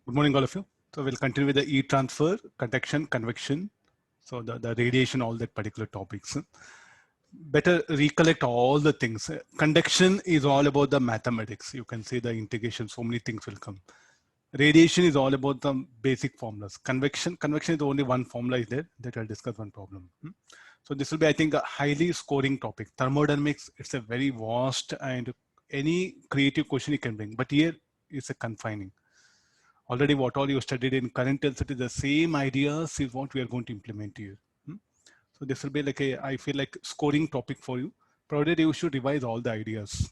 Good morning, all of you. So we'll continue with the heat transfer, conduction, convection. So the radiation, all that particular topics. Better recollect all the things. Conduction is all about the mathematics. You can see the integration, so many things will come. Radiation is all about the basic formulas. Convection is only one formula is there that I'll discuss one problem. So this will be, I think, a highly scoring topic. Thermodynamics, it's a very vast and any creative question you can bring, but here it's a confining. Already what all you studied in current density, the same ideas is what we are going to implement here. So this will be like a, I feel like scoring topic for you. Provided you should revise all the ideas.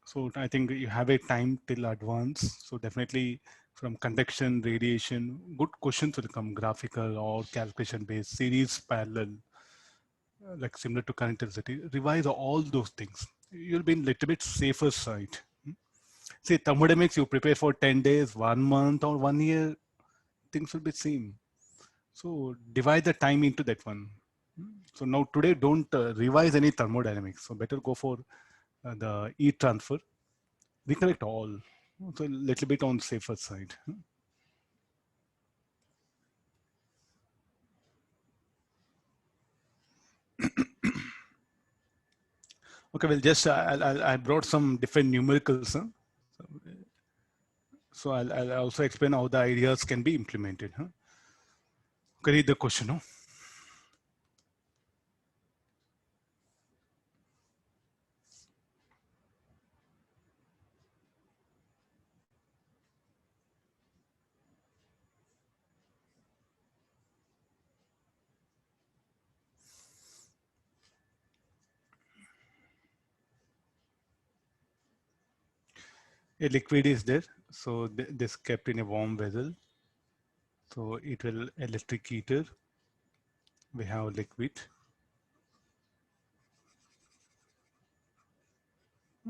So I think you have a time till advance. So definitely from conduction, radiation, good questions will come, graphical or calculation based, series, parallel, like similar to current density. Revise all those things. You'll be in a little bit safer side. See, thermodynamics, you prepare for 10 days, 1 month or 1 year, things will be same. So divide the time into that one. So now today, don't revise any thermodynamics. So better go for the heat transfer. Recollect all. So a little bit on safer side. Okay, well, just I brought some different numericals. Huh? So I'll also explain how the ideas can be implemented. Huh? Okay, read the question. Huh? A liquid is there. So this kept in a warm vessel. So it will electric heater. We have liquid.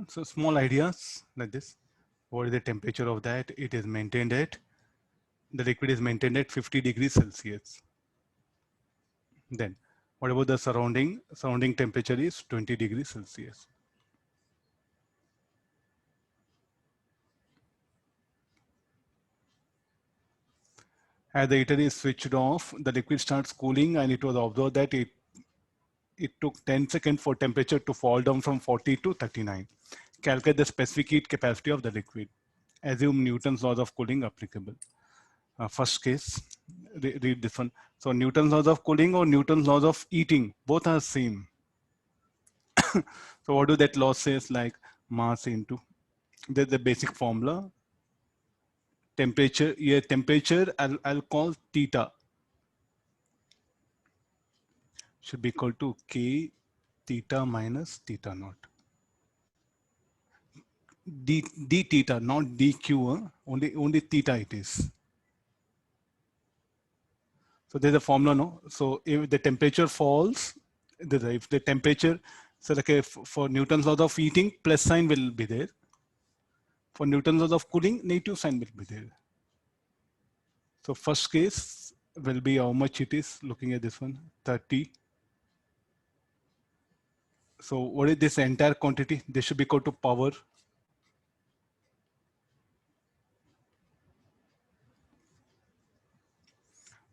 So small ideas like this. What is the temperature of that? It is maintained at, the liquid is maintained at 50 degrees Celsius. Then what about the surrounding? Surrounding temperature is 20 degrees Celsius. As the heater is switched off, the liquid starts cooling, and it was observed that it took 10 seconds for temperature to fall down from 40 to 39. Calculate the specific heat capacity of the liquid. Assume Newton's laws of cooling applicable. First case, read this one. So Newton's laws of cooling or Newton's laws of heating, both are same. So what do that law says, like mass into, the basic formula, temperature, here temperature, I'll call theta, should be equal to K theta minus theta naught. D theta, not dq, only theta it is. So there's a formula, no? So if the temperature falls, if the temperature, so like for Newton's laws of heating, plus sign will be there. For Newton's laws of cooling, negative sign will be there. So first case will be how much it is, looking at this one, 30. So what is this entire quantity? This should be equal to power.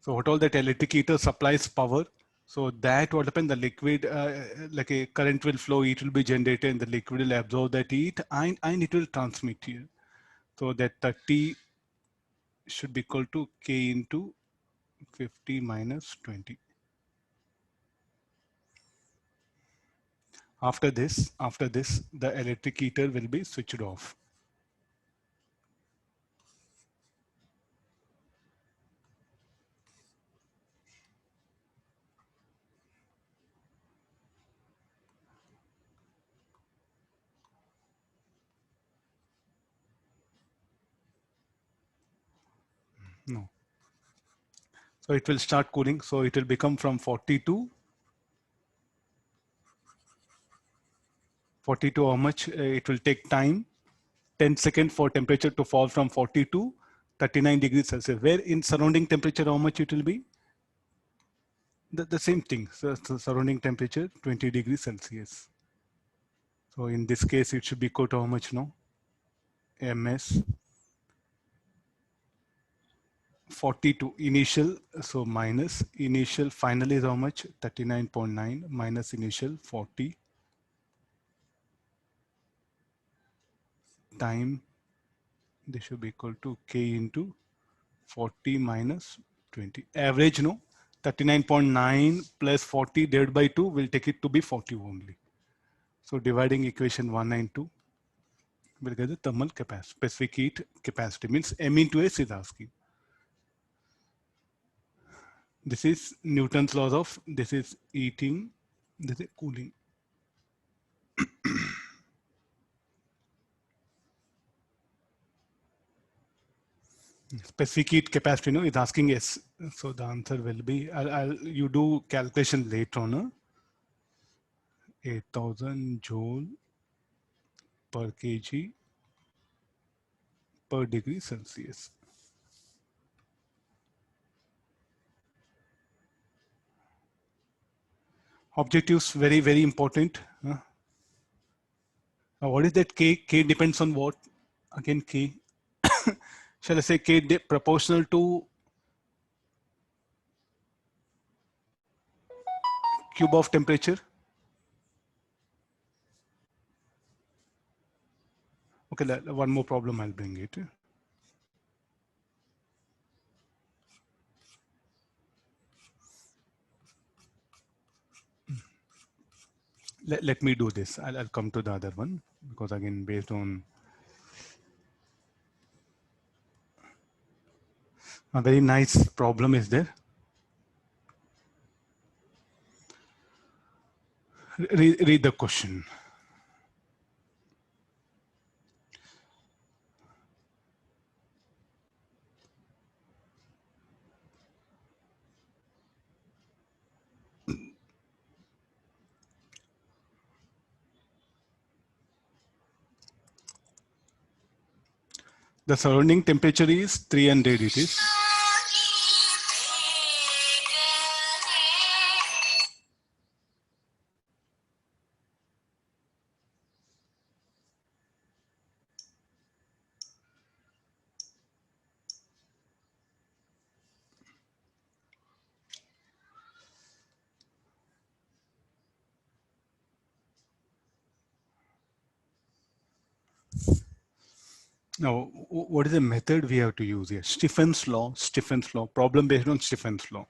So what all that electric heater supplies power. So that what happens, the liquid, like a current will flow, it will be generated and the liquid will absorb that heat and it will transmit here. So that 30 should be equal to K into 50 minus 20. After this, the electric heater will be switched off. No. So it will start cooling. So it will become from 40 to how much? It will take time, 10 seconds for temperature to fall from 40 to 39 degrees Celsius. Where in surrounding temperature, how much it will be? The same thing. So surrounding temperature, 20 degrees Celsius. So in this case, it should be equal to how much now? MS 42 initial, so minus initial final is how much? 39.9 minus initial 40 time, this should be equal to K into 40 minus 20. Average, no? 39.9 plus 40 divided by 2 will take it to be 40 only. So dividing equation 1 and 2, we'll get the thermal capacity, specific heat capacity, means M into S is asking. This is Newton's laws of, this is heating, this is cooling. Specific heat capacity, no, it's asking S. So the answer will be, you do calculation later on, 8,000 joule per kg per degree Celsius. Objectives very, very important. What is that K? K depends on what? Again, K. Shall I say K proportional to cube of temperature? Okay, one more problem, I'll bring it. Let me do this. I'll come to the other one, because again, based on a very nice problem is there. Read the question. The surrounding temperature is 300 it is. Now, what is the method we have to use here? Stephen's law, problem based on Stephen's law.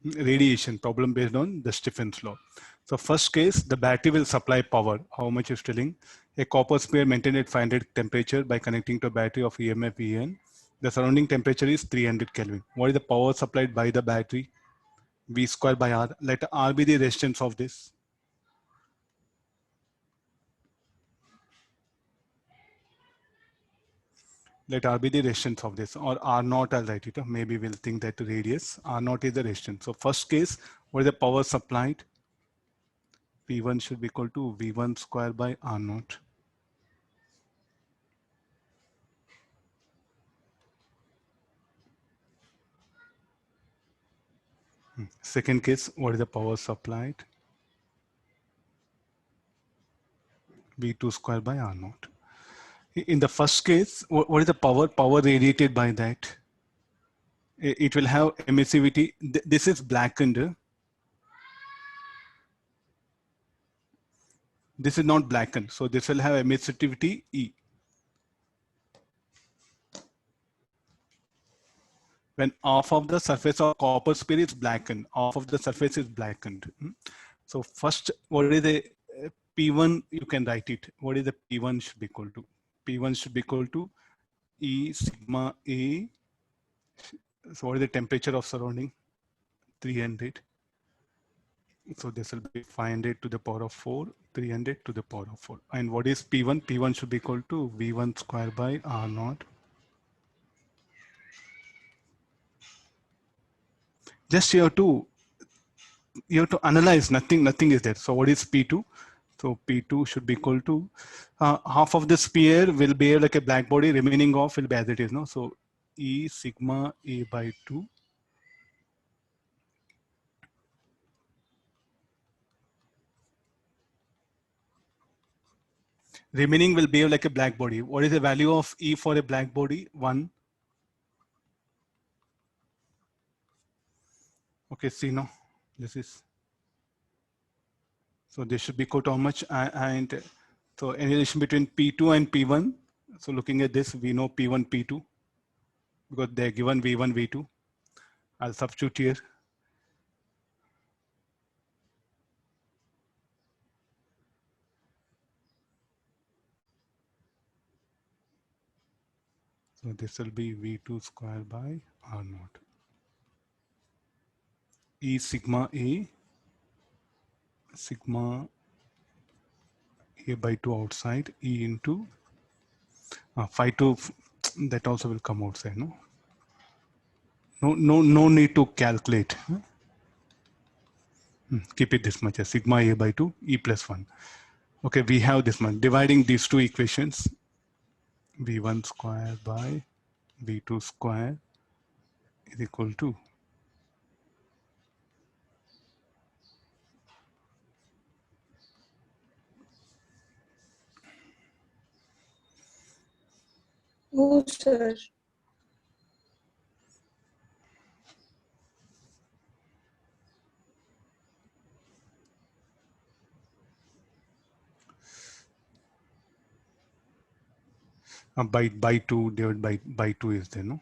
Radiation, problem based on the Stephen's law. So first case, the battery will supply power. How much is telling? A copper sphere maintained at 500 temperature by connecting to a battery of EMF En. The surrounding temperature is 300 Kelvin. What is the power supplied by the battery? V square by R. Let R be the resistance of this. Let R be the resistance of this, or R naught, I'll write it. Maybe we'll think that radius, R naught is the resistance. So first case, what is the power supplied? P1 should be equal to V1 square by R naught. Second case, what is the power supplied? V2 square by R naught. In the first case, what is the power radiated by that? It will have emissivity. This is blackened. This is not blackened. So this will have emissivity E. When half of the surface of copper sphere is blackened, half of the surface is blackened. So first, what is the P1? You can write it. What is the P1 should be equal to? P1 should be equal to E sigma A. So what is the temperature of surrounding? 300. So this will be 500 to the power of 4, 300 to the power of 4. And what is P1? P1 should be equal to V1 square by R naught. Just you have to analyze, nothing is there. So what is P2? So P2 should be equal to half of the sphere will be like a black body, remaining off will be as it is. No, so E sigma A by 2. Remaining will be like a black body. What is the value of E for a black body? 1. Okay, see now, this is, so this should be equal to how much? And so any relation between P2 and P1. So looking at this, we know P1, P2, because they're given V1, V2. I'll substitute here. So this will be V2 square by R naught. E sigma A by 2 outside, E into phi 2, that also will come outside, no? No need to calculate. Keep it this much as sigma A by 2, E plus 1. Okay, we have this much. Dividing these two equations, V1 square by V2 square is equal to Oh, sir. by 2 divided by 2 is there, no?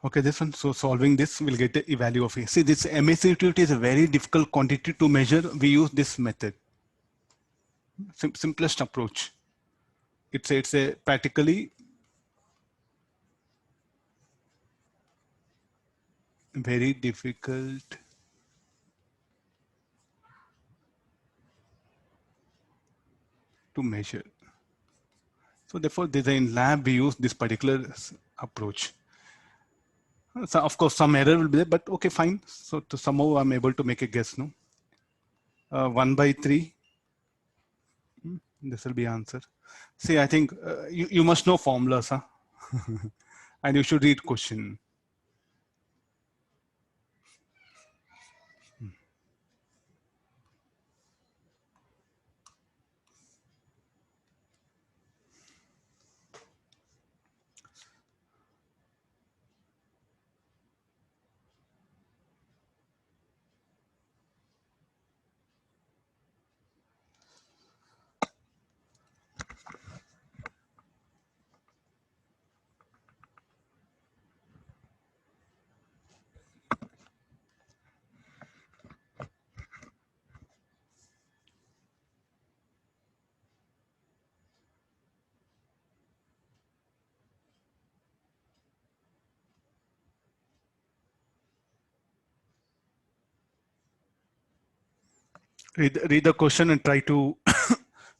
Okay, this one. So solving this, we'll get the value of A. See, this emissibility is a very difficult quantity to measure. We use this method. Simplest approach. It's a practically very difficult to measure. So therefore, in lab, we use this particular approach. So of course, some error will be there, but okay, fine. So to somehow I'm able to make a guess, no? 1 by 3. This will be answer. See, I think you must know formulas, huh? And you should read question. Read the question and try to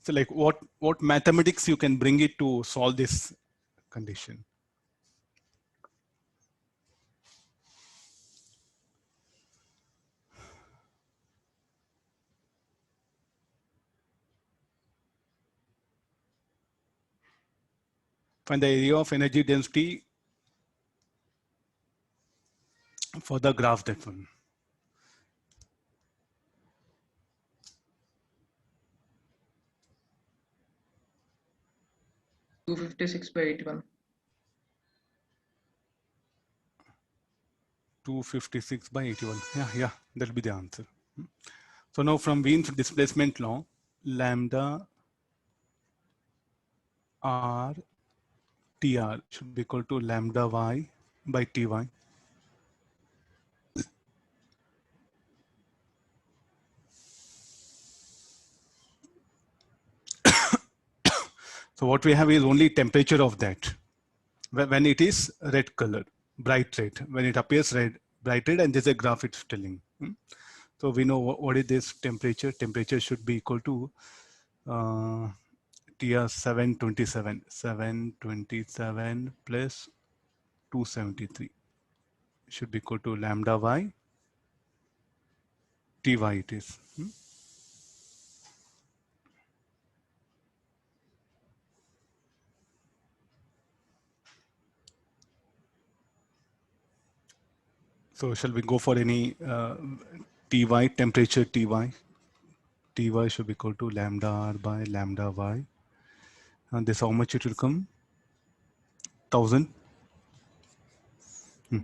so like what mathematics you can bring it to solve this condition. Find the area of energy density for the graph, that one. (256 by 81). 256 by 81. Yeah, that'll be the answer. So now from Wien's displacement law, lambda r tr should be equal to lambda y by ty. So what we have is only temperature of that. When it is red color, bright red, when it appears red, bright red, and there's a graph it's telling. So we know what is this temperature. Temperature should be equal to TR 727 plus 273 should be equal to lambda y ty it is. So shall we go for any ty, temperature ty? Ty should be equal to lambda r by lambda y. And this how much it will come? 1000.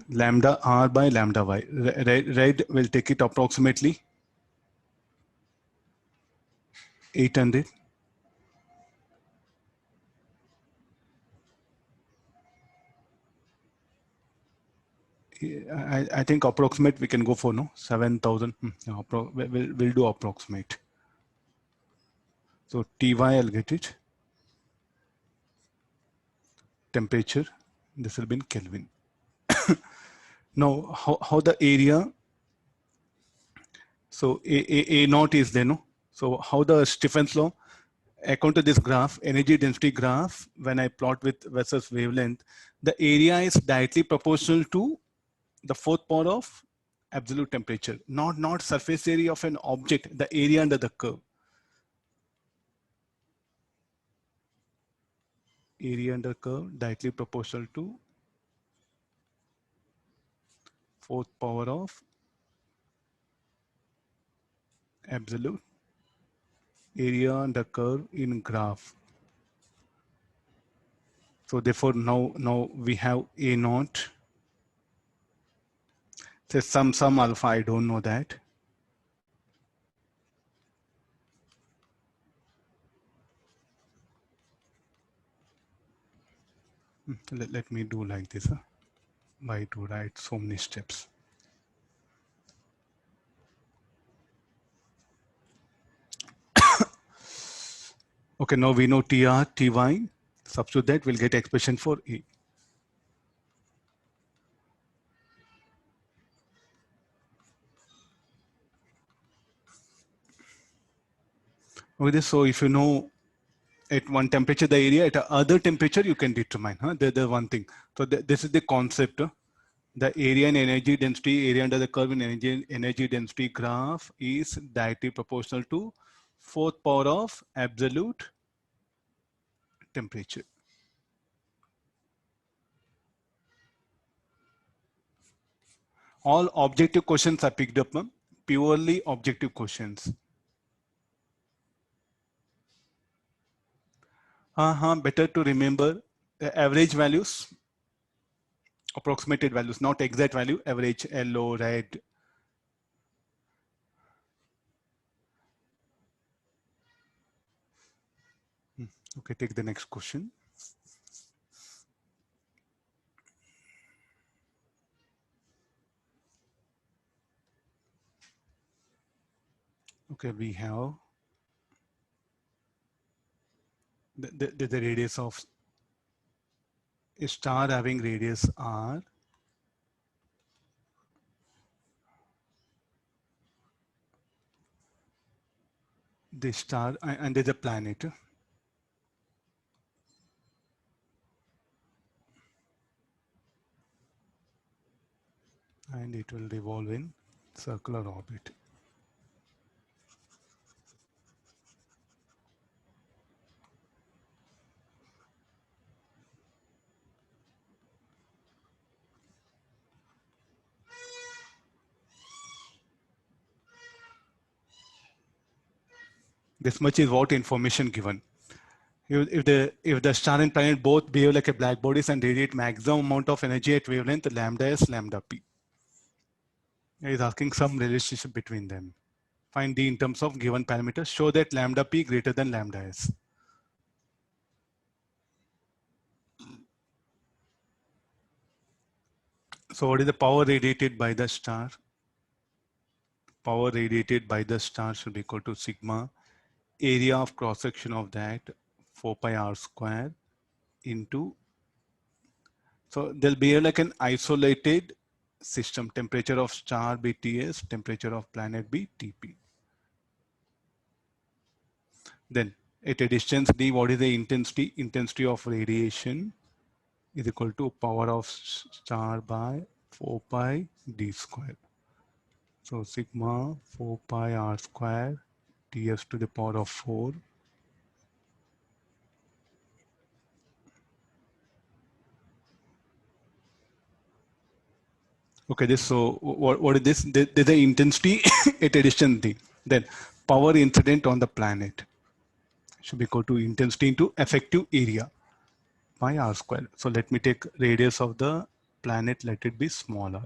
Lambda r by lambda y. Red will take it approximately 800. I think approximate we can go for, no, 7,000. We'll do approximate. So Ty, I'll get it. Temperature, this will be in Kelvin. Now, how the area? So A naught is there, no? So how the Stephen's law? According to this graph, energy density graph, when I plot with versus wavelength, the area is directly proportional to the fourth power of absolute temperature, not surface area of an object, the area under the curve. Area under curve directly proportional to fourth power of absolute area under curve in graph. So therefore now we have A naught. Say some alpha, I don't know that. Let me do like this. Why to write so many steps? Okay, now we know TR, TY. Substitute that, we'll get expression for A. Okay, so if you know at one temperature the area, at other temperature you can determine. The one thing. So this is the concept. The area and energy density, area under the curve in energy density graph is directly proportional to fourth power of absolute temperature. All objective questions are picked up, purely objective questions. Better to remember the average values, approximated values, not exact value, average, yellow, red. Okay, take the next question. Okay, we have the radius of a star having radius r. The star and there's a planet. And it will revolve in circular orbit. This much is what information given. If the star and planet both behave like a black bodies and radiate maximum amount of energy at wavelength lambda is lambda p. It is asking some relationship between them. Find D in terms of given parameters. Show that lambda p greater than lambda s. So what is the power radiated by the star? Power radiated by the star should be equal to sigma area of cross section of that 4 pi r square into. So there'll be like an isolated system. Temperature of star be Ts, temperature of planet be Tp. Then at a distance d, what is the intensity? Intensity of radiation is equal to power of star by 4 pi d square. So sigma 4 pi r square Ts to the power of 4. Okay, this, so what is this? There's the intensity at a distance d. Then power incident on the planet should be equal to intensity into effective area by r square. So let me take radius of the planet, let it be smaller.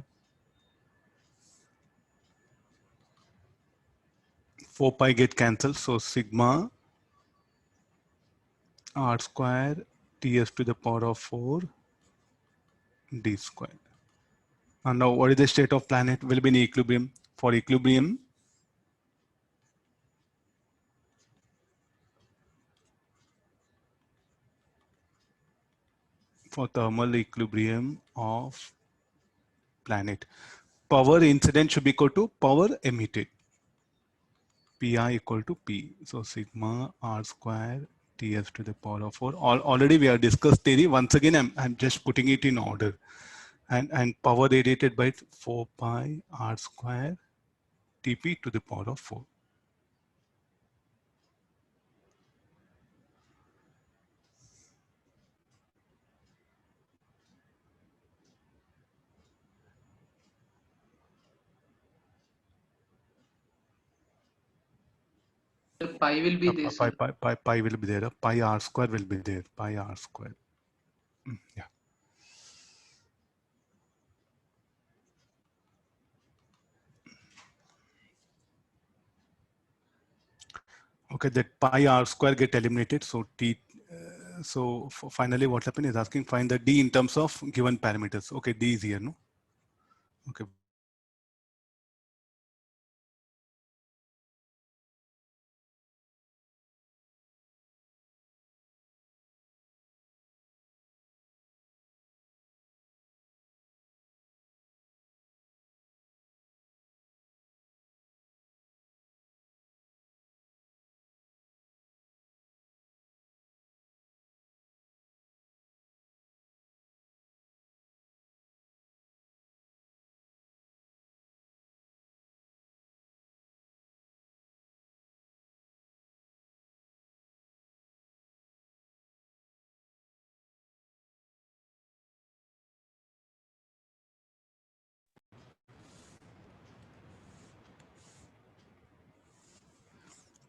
4 pi get cancelled, so sigma r square ts to the power of 4 d square. And now what is the state of planet? Will be in equilibrium. For equilibrium, for thermal equilibrium of planet, power incident should be equal to power emitted. Pi equal to P. So sigma r square Ts to the power of 4. Already we have discussed theory. Once again, I'm just putting it in order. And power radiated by 4 pi r square Tp to the power of 4. The pi will be this. Pi will be there. Pi r square will be there. Pi r square. Yeah. Okay, that pi r square get eliminated. So finally what happened is asking find the d in terms of given parameters. Okay, d is here, no? Okay.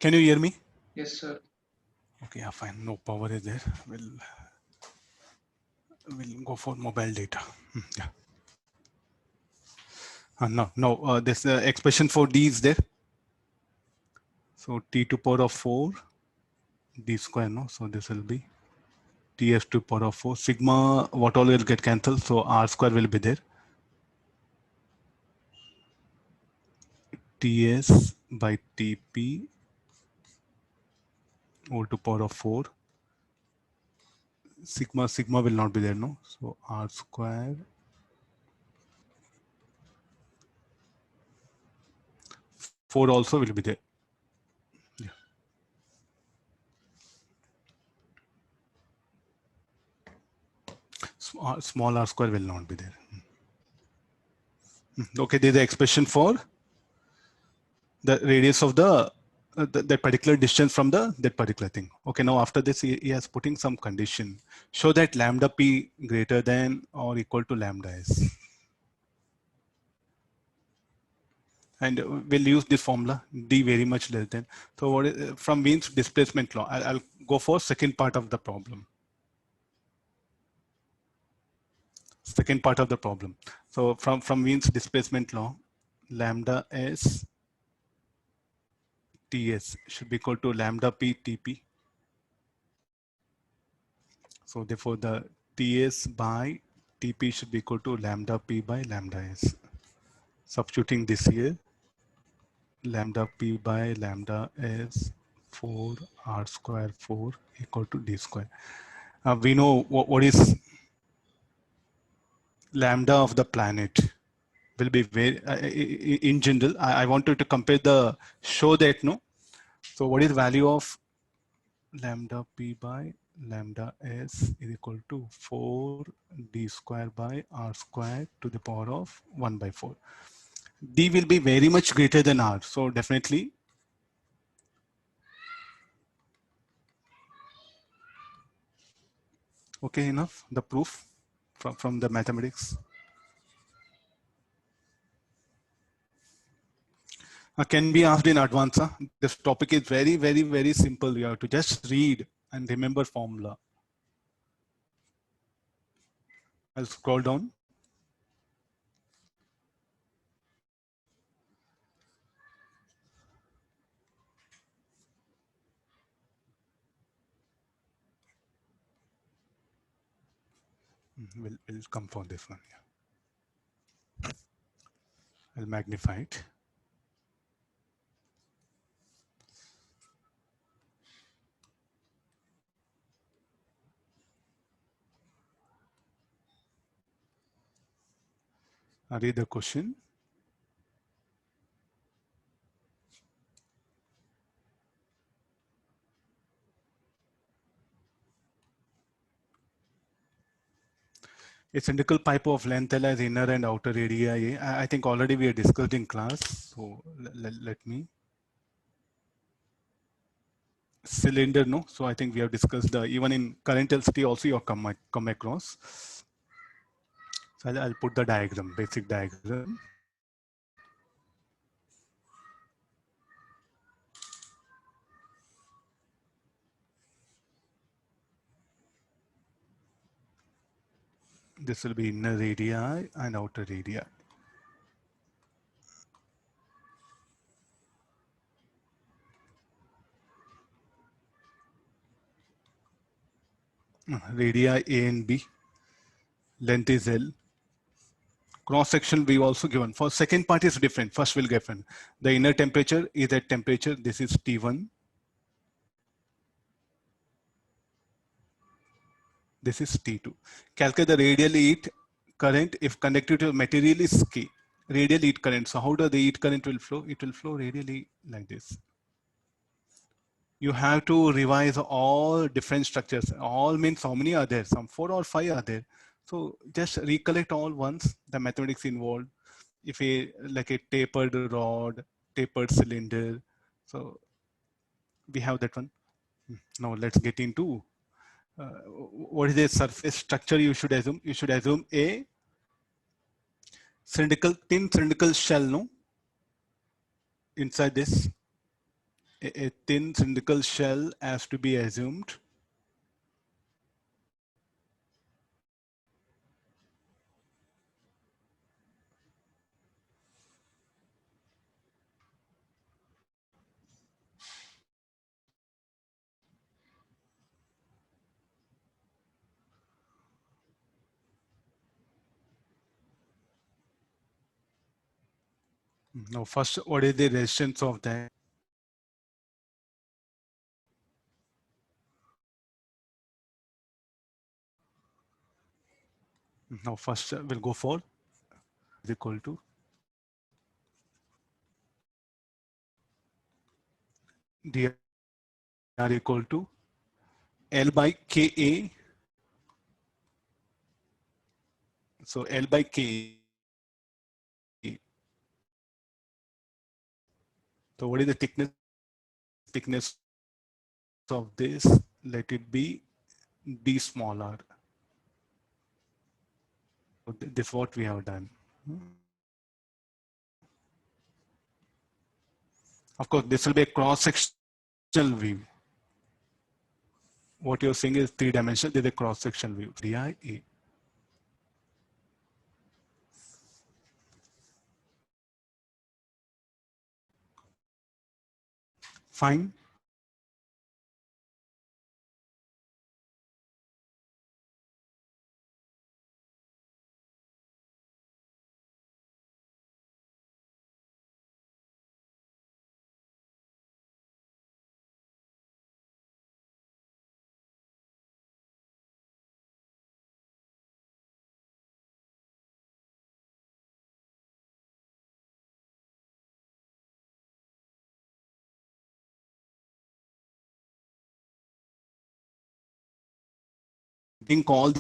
Can you hear me? Yes, sir. Okay, yeah, fine. No power is there. We'll go for mobile data. Yeah. No. This expression for d is there. So t to power of 4 d square. No, so this will be ts to power of 4 sigma. What all will get cancelled? So r square will be there. Ts by Tp all to power of 4. Sigma will not be there, no? So r square 4 also will be there. Yeah. Small r square will not be there. Okay, there's the expression for the radius of that particular distance from that particular thing. Okay, now after this, he has putting some condition. Show that lambda p greater than or equal to lambda s. And we'll use this formula, d very much less than. So what is, from Wien's displacement law, I'll go for second part of the problem. Second part of the problem. So from Wien's displacement law, lambda s ts should be equal to lambda p tp. So therefore the ts by tp should be equal to lambda p by lambda s. Substituting this here, lambda p by lambda s 4 r square 4 equal to d square. We know what is lambda of the planet will be very in general. I wanted to compare the show that no. So what is value of lambda p by lambda s is equal to 4 d square by r square to the power of 1 by 4. D will be very much greater than r. So definitely okay enough the proof from the mathematics. Can be asked in advance. This topic is very, very, very simple. You have to just read and remember formula. I'll scroll down. We'll come for this one. I'll magnify it. I'll read the question. A cylindrical pipe of length L has inner and outer radii. I think already we have discussed in class. So let me. Cylinder, no. So I think we have discussed the even in current LCT also you have come across. So I'll put the diagram, basic diagram. This will be inner radii and outer radii. Radii A and B. Length is L. Cross section we also given. For second part is different. First we'll get one. The inner temperature is at temperature. This is T1. This is T2. Calculate the radial heat current if conductivity of material is K. Radial heat current. So how does the heat current will flow? It will flow radially like this. You have to revise all different structures. All means how many are there? Some 4 or 5 are there. So just recollect all once the mathematics involved. If a like a tapered rod, tapered cylinder. So we have that one. Now let's get into what is the surface structure you should assume. You should assume a thin cylindrical shell, no? Inside this, a thin cylindrical shell has to be assumed. Now, first, what is the resistance of that? Now, first we'll go for is equal to dr equal to L by Ka. So L by K. So what is the thickness of this? Let it be d small r. So this is what we have done. Of course, this will be a cross-sectional view. What you're seeing is 3-dimensional. This is a cross-sectional view. Di A. Fine. Think all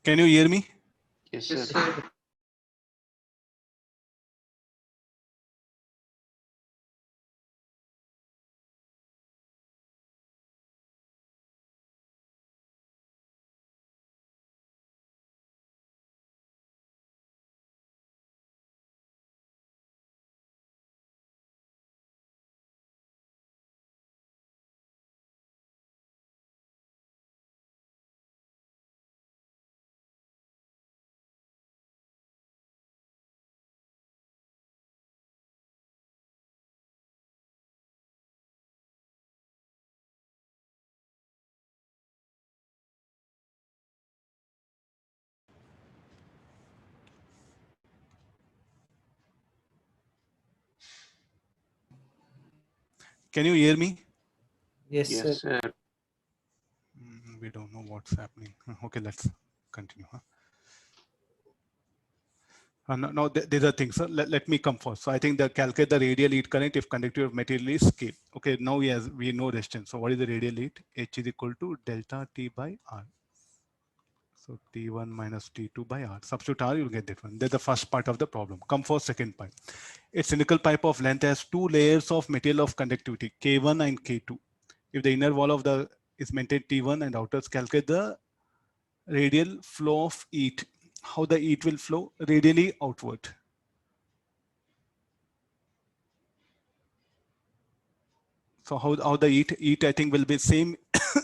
Can you hear me? Yes, Yes, sir. sir. Can you hear me? Yes, Yes, sir. sir. We don't know what's happening. Okay, let's continue. Now these are things. Let me come first. So I think the calculate the radial heat current if conductivity of material is K. Okay, now we know resistance. So what is the radial heat? H is equal to delta T by R. So T1 minus T2 by R. Substitute R, you'll get that one. That's the first part of the problem. Come for second part. A cylindrical pipe of length has two layers of material of conductivity, K1 and K2. If the inner wall of the is maintained T1 and outers, calculate the radial flow of heat. How the heat will flow? Radially outward. So how the heat I think will be same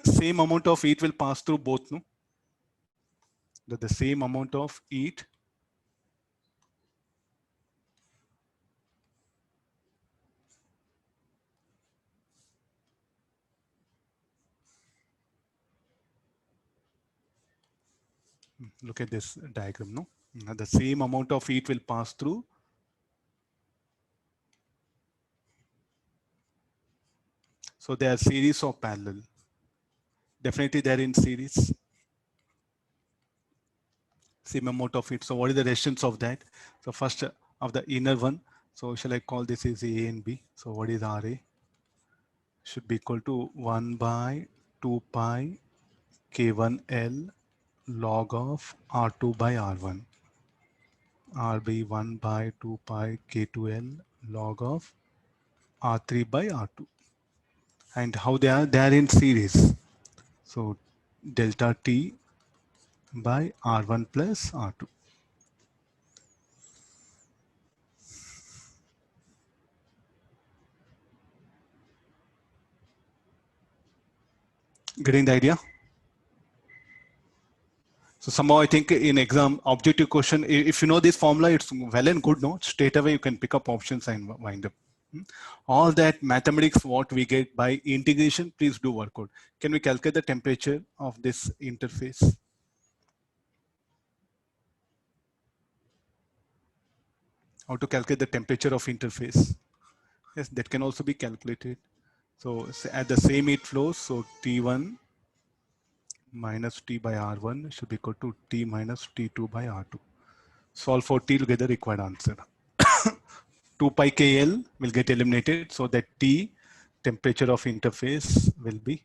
same amount of heat will pass through both, no? The same amount of heat look at this diagram, no? The same amount of heat will pass through. So they are series or parallel. Definitely they're in series. Same amount of heat. So what is the resistance of that? So first of the inner one. So shall I call this is A and B? So what is RA? Should be equal to 1 by 2 pi K1L log of R2 by R1. RB 1 by 2 pi K2L log of R3 by R2. And how they are in series. So delta T by R1 plus R2. Getting the idea? So somehow I think in exam objective question, if you know this formula, it's well and good, no? Straight away you can pick up options and wind up. All that mathematics, what we get by integration, please do work out. Can we calculate the temperature of this interface? How to calculate the temperature of interface? Yes, that can also be calculated. So at the same heat flows, so T1 minus T by R1 should be equal to T minus T2 by R2. Solve for T to get the required answer. 2 pi KL will get eliminated, so that T temperature of interface will be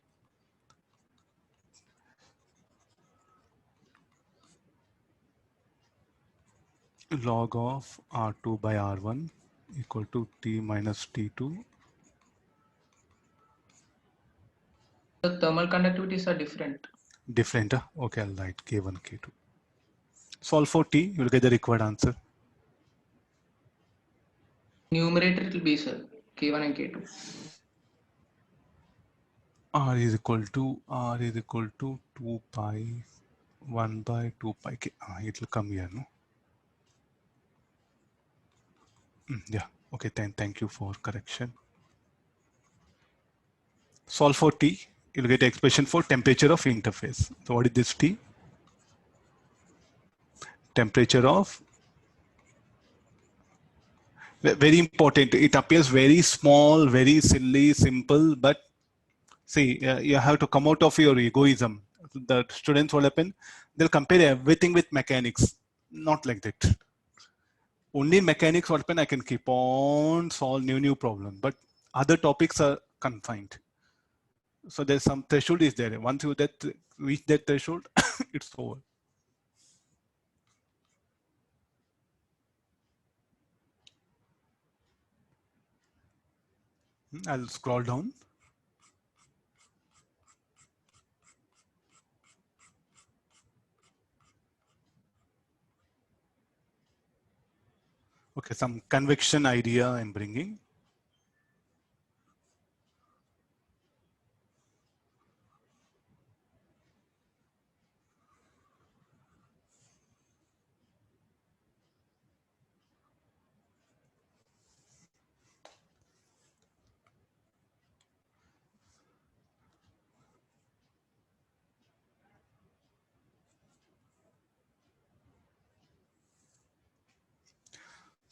log of R2 by R1 equal to T minus T2. The thermal conductivities are different. Different, okay, I'll write K1, K2. Solve for T, you will get the required answer. Numerator it will be, sir, K1 and K2. R is equal to 2 pi 1 by 2 pi K. It will come here, no? Yeah, okay, thank you for correction. Solve for T, you'll get expression for temperature of interface. So what is this T? Temperature of, very important. It appears very small, very silly, simple, but see, you have to come out of your egoism. The students will happen, they'll compare everything with mechanics. Not like that. Only in mechanics what happen, I can keep on solve new problem, but other topics are confined. So there's some threshold is there. Once you reach that threshold, it's over. I'll scroll down. Okay, some convection idea I'm bringing.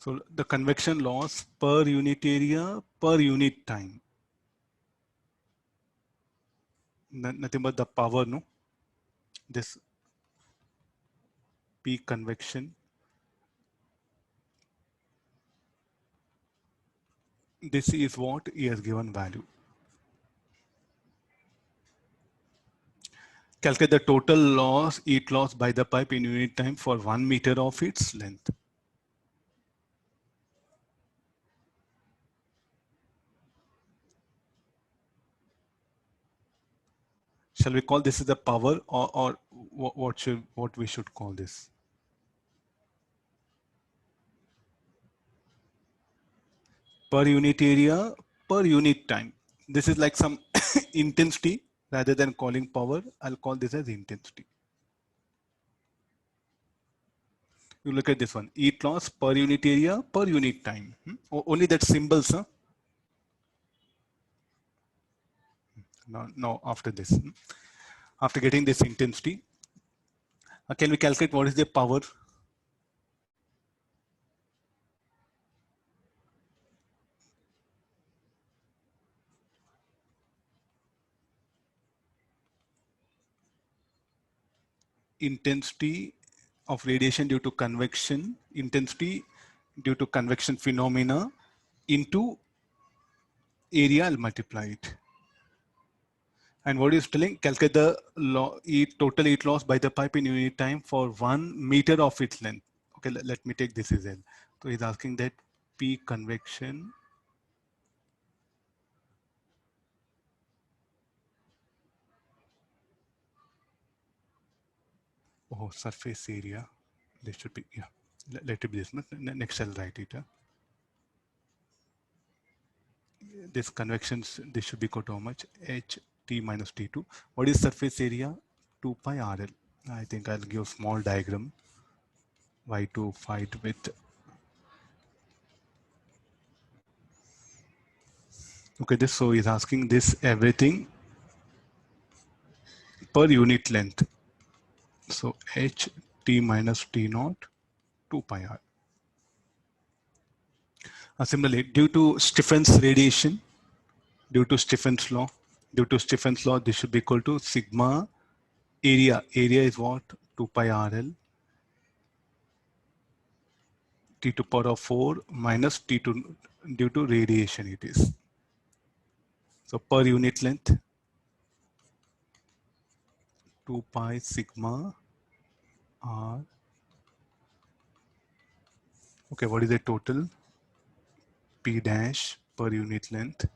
So the convection loss per unit area per unit time. nothing but the power, no? This P convection. This is what he has given value. Calculate the total loss, heat loss by the pipe in unit time for 1 meter of its length. Shall we call this is the power, or what we should call this? Per unit area, per unit time. This is like some intensity rather than calling power. I'll call this as intensity. You look at this one, heat loss per unit area, per unit time. Only that symbols, huh? No, after this. After getting this intensity, can we calculate what is the power? Intensity of radiation due to convection, intensity due to convection phenomena into area, I'll multiply it. And what is telling, calculate the total heat loss by the pipe in unit time for 1 meter of its length. Okay, let me take this as L. So he's asking that P convection surface area. This should be, yeah, let it be this. Next I'll write it. This convections, this should be equal to how much? H T minus T2. What is surface area? 2 pi RL. I think I'll give a small diagram. Why to fight with. Okay, this, so he's asking this everything per unit length. So H T minus T naught 2 pi R. Similarly, due to Stephen's radiation, due to Stephen's law, this should be equal to sigma area. Area is what? 2 pi RL T to power of 4 minus T2 due to radiation it is. So per unit length, 2 pi sigma R. Okay, what is the total? P dash per unit length.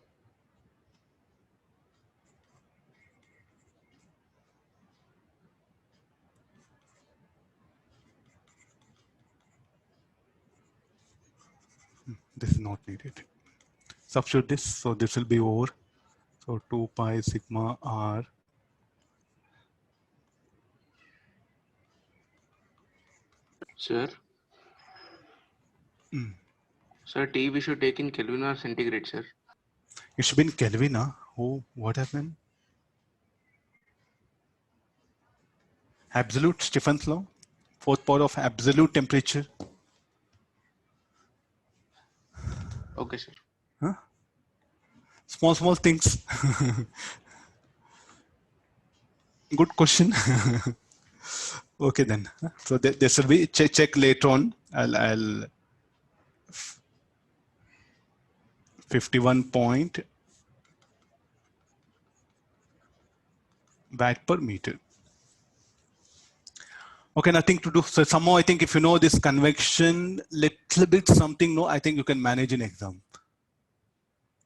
This is not needed. Substitute this, so this will be over. So 2 pi sigma R. Sir? Sir, T we should take in Kelvin or centigrade, sir? It should be in Kelvin, huh? Oh, what happened? Absolute Stephen's law, fourth power of absolute temperature. Okay, sir. Huh? Small things. Good question. Okay then. So this will be check later on. I'll 51 point watt per meter. Okay, nothing to do. So somehow I think if you know this convection, little bit something, no, I think you can manage in exam.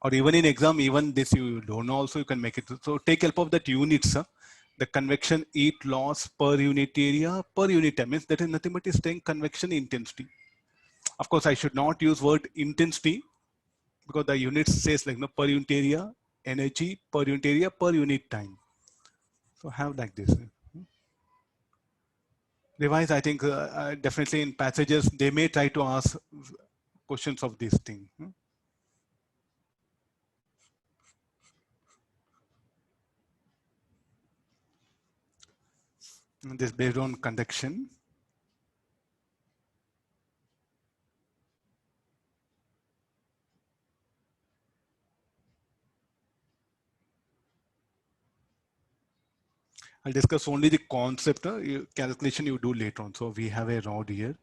Or even in exam, even this you don't know also, you can make it. So take help of that units. The convection heat loss per unit area per unit time means that is nothing but is saying convection intensity. Of course, I should not use word intensity because the unit says like no per unit area, energy per unit area per unit time. So have like this. Revise, I think definitely in passages, they may try to ask questions of this thing. And this based on conduction. I'll discuss only the concept, calculation you do later on. So we have a rod here.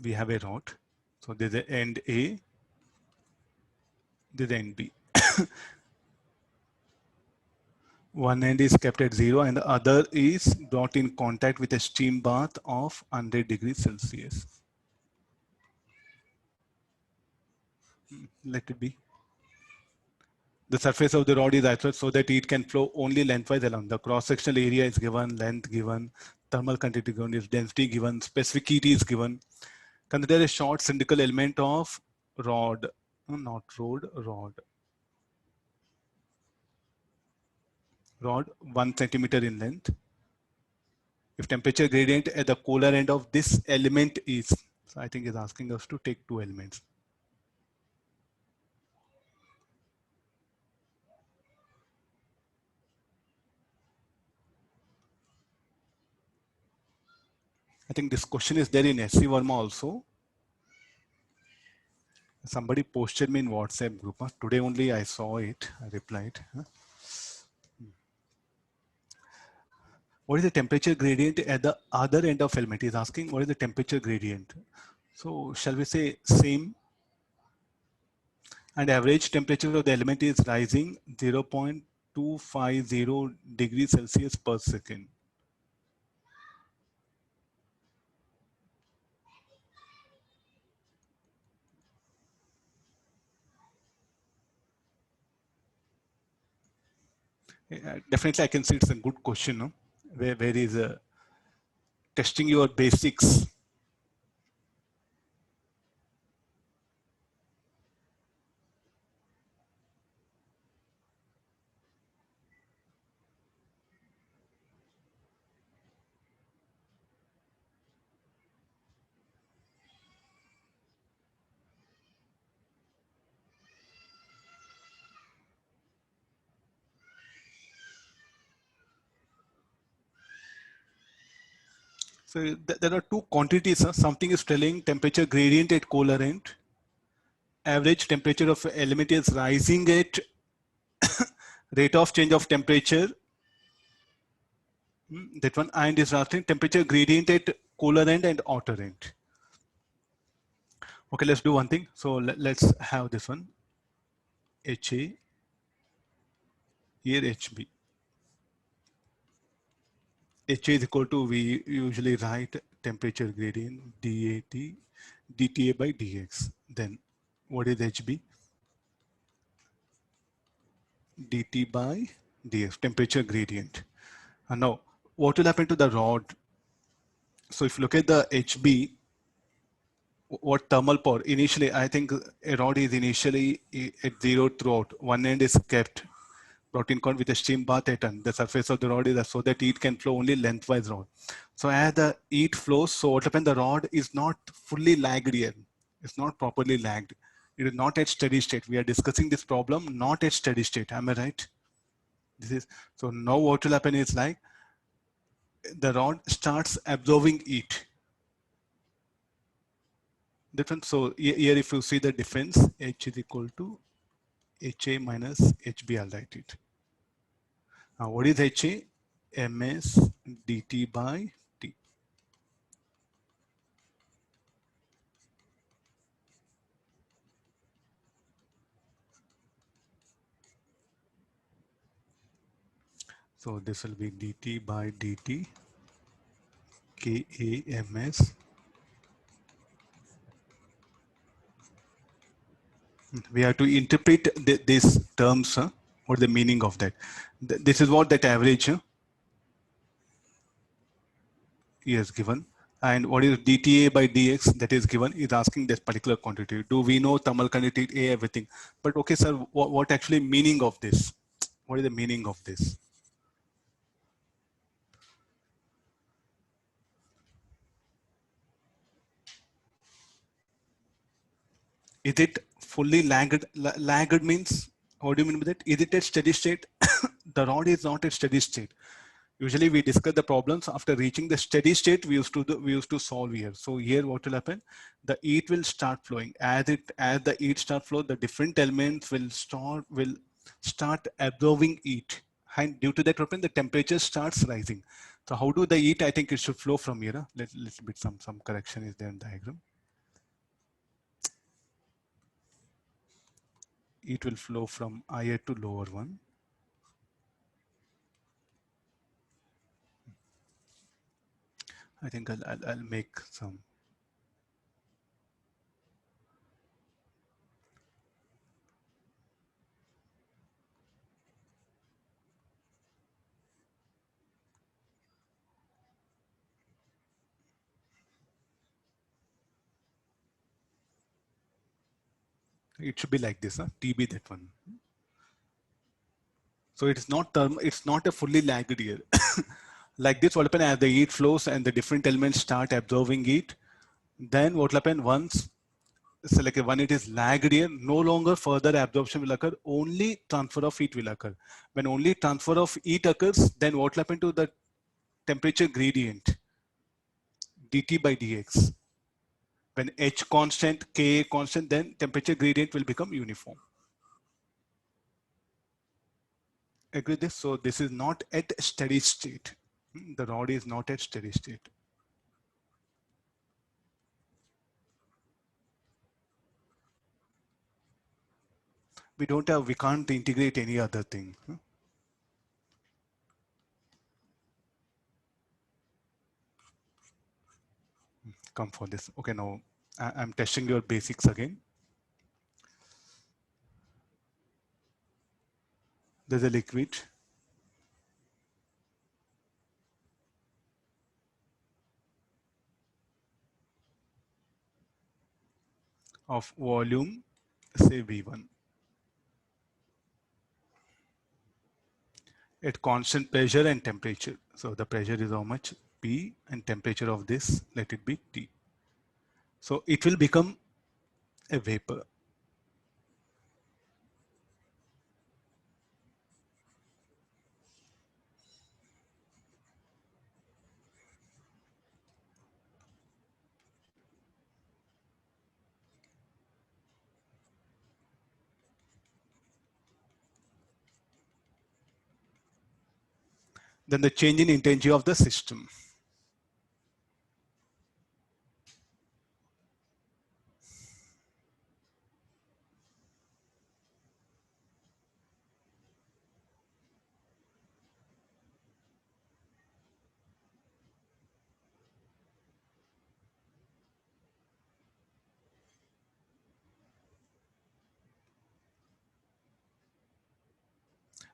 We have a rod. So there's the end A, there's the end B. One end is kept at 0 and the other is brought in contact with a steam bath of 100 degrees Celsius. Let it be. The surface of the rod is isolated so that it can flow only lengthwise along. The cross-sectional area is given, length given, thermal conductivity given, is density given, specific heat is given. Consider a short cylindrical element of rod, not road, rod. Rod 1 centimeter in length. If temperature gradient at the polar end of this element is, so I think it's asking us to take two elements. I think this question is there in SC Verma also. Somebody posted me in WhatsApp group. Today only I saw it, I replied. What is the temperature gradient at the other end of element? He's asking what is the temperature gradient. So shall we say same? And average temperature of the element is rising 0.250 degrees Celsius per second. Definitely I can see it's a good question, no? Where is testing your basics. So there are two quantities. Something is telling temperature gradient at polar end. Average temperature of element is rising at rate of change of temperature. That one, and is asking temperature gradient at polar end and outer end. Okay, let's do one thing. So let's have this one. HA, here HB. HA is equal to, we usually write temperature gradient dAT dTA by dx. Then what is HB? dt by dx, temperature gradient. And now what will happen to the rod? So if you look at the HB, what thermal power, initially I think a rod is initially at 0 throughout. One end is kept, brought in contact with a steam bath at end. The surface of the rod is so that heat can flow only lengthwise rod. So as the heat flows, so what happens, the rod is not fully lagged here. It's not properly lagged. It is not at steady state. We are discussing this problem not at steady state. Am I right? This is, so now what will happen is like the rod starts absorbing heat. Different. So here if you see the difference, H is equal to HA minus HB, I'll write it. Now what is HA? MS dt by T. So this will be dt by dt KAMS. We have to interpret these terms. What is the meaning of that? This is what that average is given. And what is dTA by dx that is given is asking this particular quantity. Do we know thermal conductivity, everything? But okay, sir, what actually meaning of this? What is the meaning of this? Is it fully lagged? Lagged means, what do you mean by that? Is it at steady state? The rod is not at steady state. Usually we discuss the problems after reaching the steady state. We used to solve here. So here what will happen? The heat will start flowing. As the heat start flow, the different elements will start absorbing heat. And due to that, what happen, the temperature starts rising. So how do the heat? I think it should flow from here. Little bit some correction is there in the diagram. It will flow from higher to lower one. I think I'll make some. It should be like this, huh? TB that one. So it's not it's not a fully lagged here. Like this, what happen as the heat flows and the different elements start absorbing heat, then what will happen once, so like when it is lagged here, no longer further absorption will occur, only transfer of heat will occur. When only transfer of heat occurs, then what will happen to the temperature gradient? dT by dx. When H constant, K constant, then temperature gradient will become uniform. Agree this? So this is not at steady state. The rod is not at steady state. We can't integrate any other thing. Come for this. Okay, now I'm testing your basics again. There's a liquid. Of volume, say V1. At constant pressure and temperature. So the pressure is how much? P, and temperature of this, let it be T. So it will become a vapor. Then the change in intensity of the system.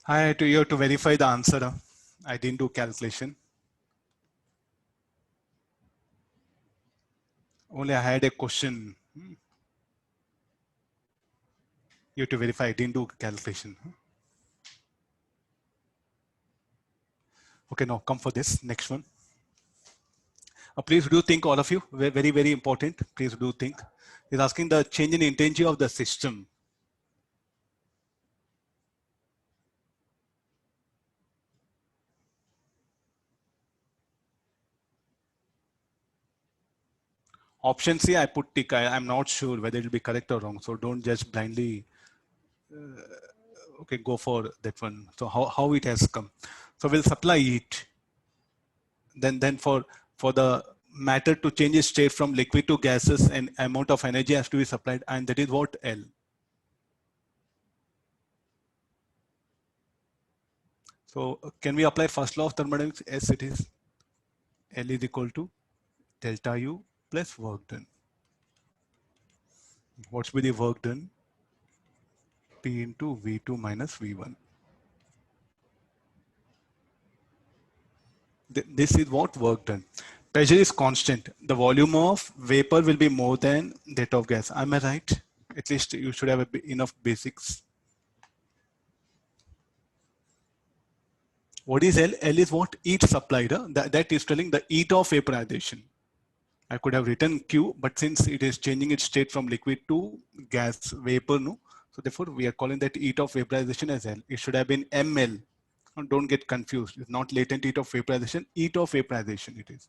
You have to verify the answer. I didn't do calculation. Only I had a question. You have to verify. I didn't do calculation. Okay, now come for this next one. Please do think, all of you, very, very important. Please do think. He's asking the change in intensity of the system. Option C, I put tick. I'm not sure whether it will be correct or wrong. So don't just blindly, okay, go for that one. So how it has come. So we'll supply heat. Then for the matter to change its state from liquid to gases, an amount of energy has to be supplied, and that is what? L. So can we apply first law of thermodynamics? Yes, it is. L is equal to delta U plus work done. What's be the work done? P into V2 minus V1. This is what work done. Pressure is constant. The volume of vapor will be more than that of gas. Am I right? At least you should have enough basics. What is L? L is what? Heat supplied. That is telling the heat of vaporization. I could have written Q, but since it is changing its state from liquid to gas, vapor, no. So therefore, we are calling that heat of vaporization as L. It should have been ML. Don't get confused. It's not latent heat of vaporization. Heat of vaporization it is.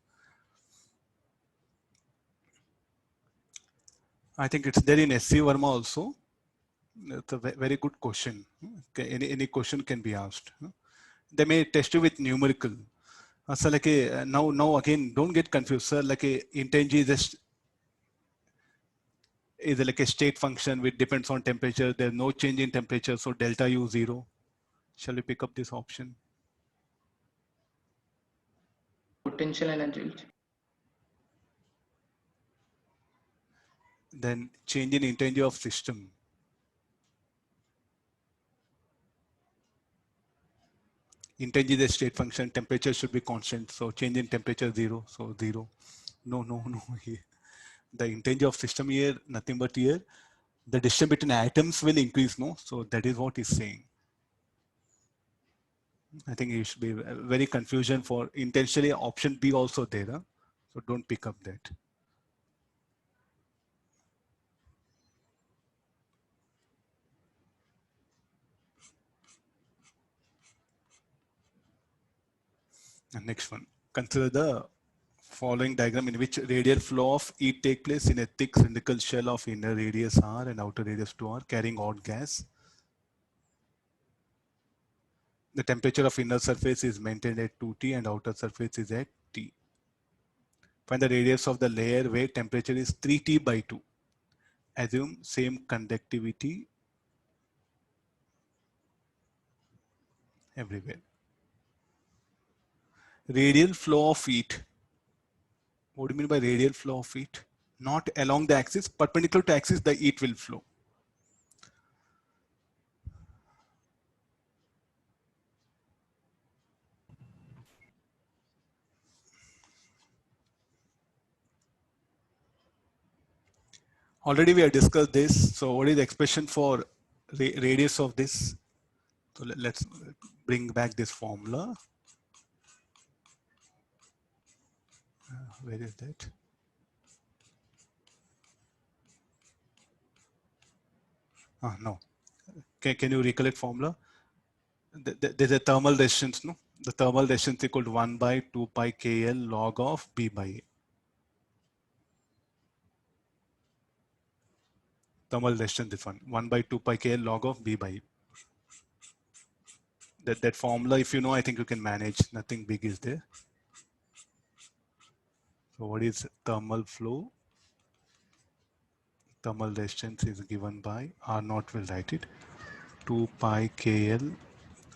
I think it's there in SC Verma also. It's a very good question. Okay, any question can be asked. They may test you with numerical. So like now again, don't get confused, sir. Like int is like a state function which depends on temperature. There's no change in temperature, so delta U 0. Shall we pick up this option? Potential energy. Then change in integer of system. Integer is a state function. Temperature should be constant. So change in temperature 0. So 0. No. The integer of system here, nothing but here. The distance between atoms will increase, no? So that is what he's saying. I think it should be very confusion for intentionally option B also there. Huh? So don't pick up that. And next one, consider the following diagram in which radial flow of heat take place in a thick cylindrical shell of inner radius R and outer radius 2R carrying hot gas. The temperature of inner surface is maintained at 2T and outer surface is at T. Find the radius of the layer where temperature is 3T by 2. Assume same conductivity everywhere. Radial flow of heat. What do you mean by radial flow of heat? Not along the axis, perpendicular to axis, the heat will flow. Already we have discussed this. So what is the expression for radius of this? So let's bring back this formula. Where is that? No. Can you recollect formula? There's a thermal resistance, no? The thermal resistance equal to 1 by 2 pi KL log of B by A. Thermal resistance is 1 by 2 pi KL log of B by A. That formula, if you know, I think you can manage. Nothing big is there. So what is thermal flow? Thermal resistance is given by R naught, will write it, 2 pi KL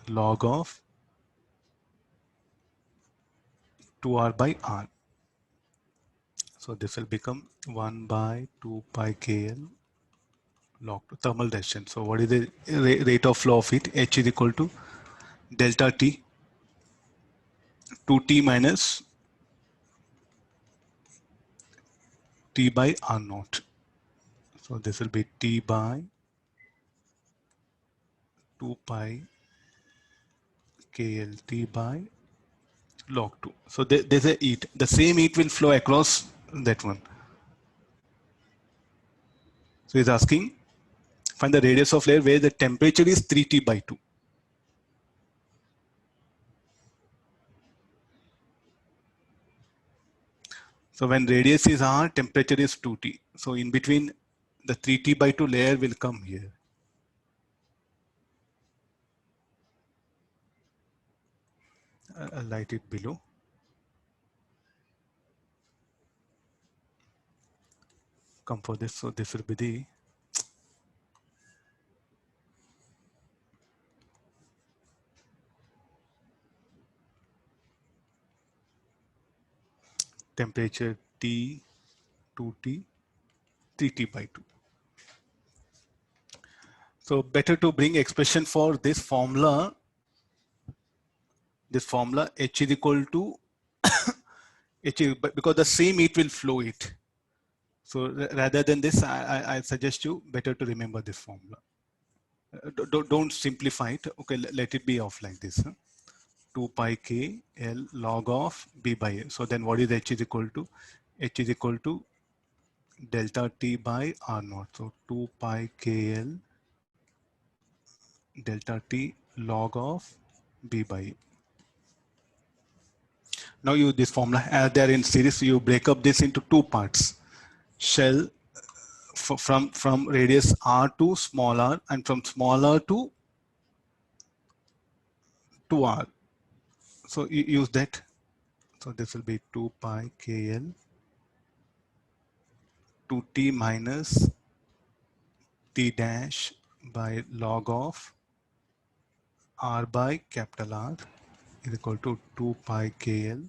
log of 2R by R. So this will become 1 by 2 pi KL log to thermal resistance. So what is the rate of flow of heat? H is equal to delta T, 2T minus T by R naught. So this will be T by 2 pi KLT by log 2. So there's a heat. The same heat will flow across that one. So he's asking, find the radius of layer where the temperature is 3T by 2. So when radius is R, temperature is 2T. So in between, the 3T by 2 layer will come here. I'll write it below. Come for this. So this will be the temperature T, 2T, 3T by 2. So better to bring expression for this formula. This formula H is equal to H is, because the same heat will flow it. So rather than this, I suggest you better to remember this formula. Don't simplify it. Okay, let it be off like this. 2 pi k L log of B by A. So then what is H is equal to? H is equal to delta T by R naught. So 2 pi k L delta T log of B by A. Now use this formula as they are in series. You break up this into two parts. Shell from radius r to small r, and from small r to r. So you use that. So this will be 2 pi KL 2t minus t dash by log of r by capital R is equal to 2 pi KL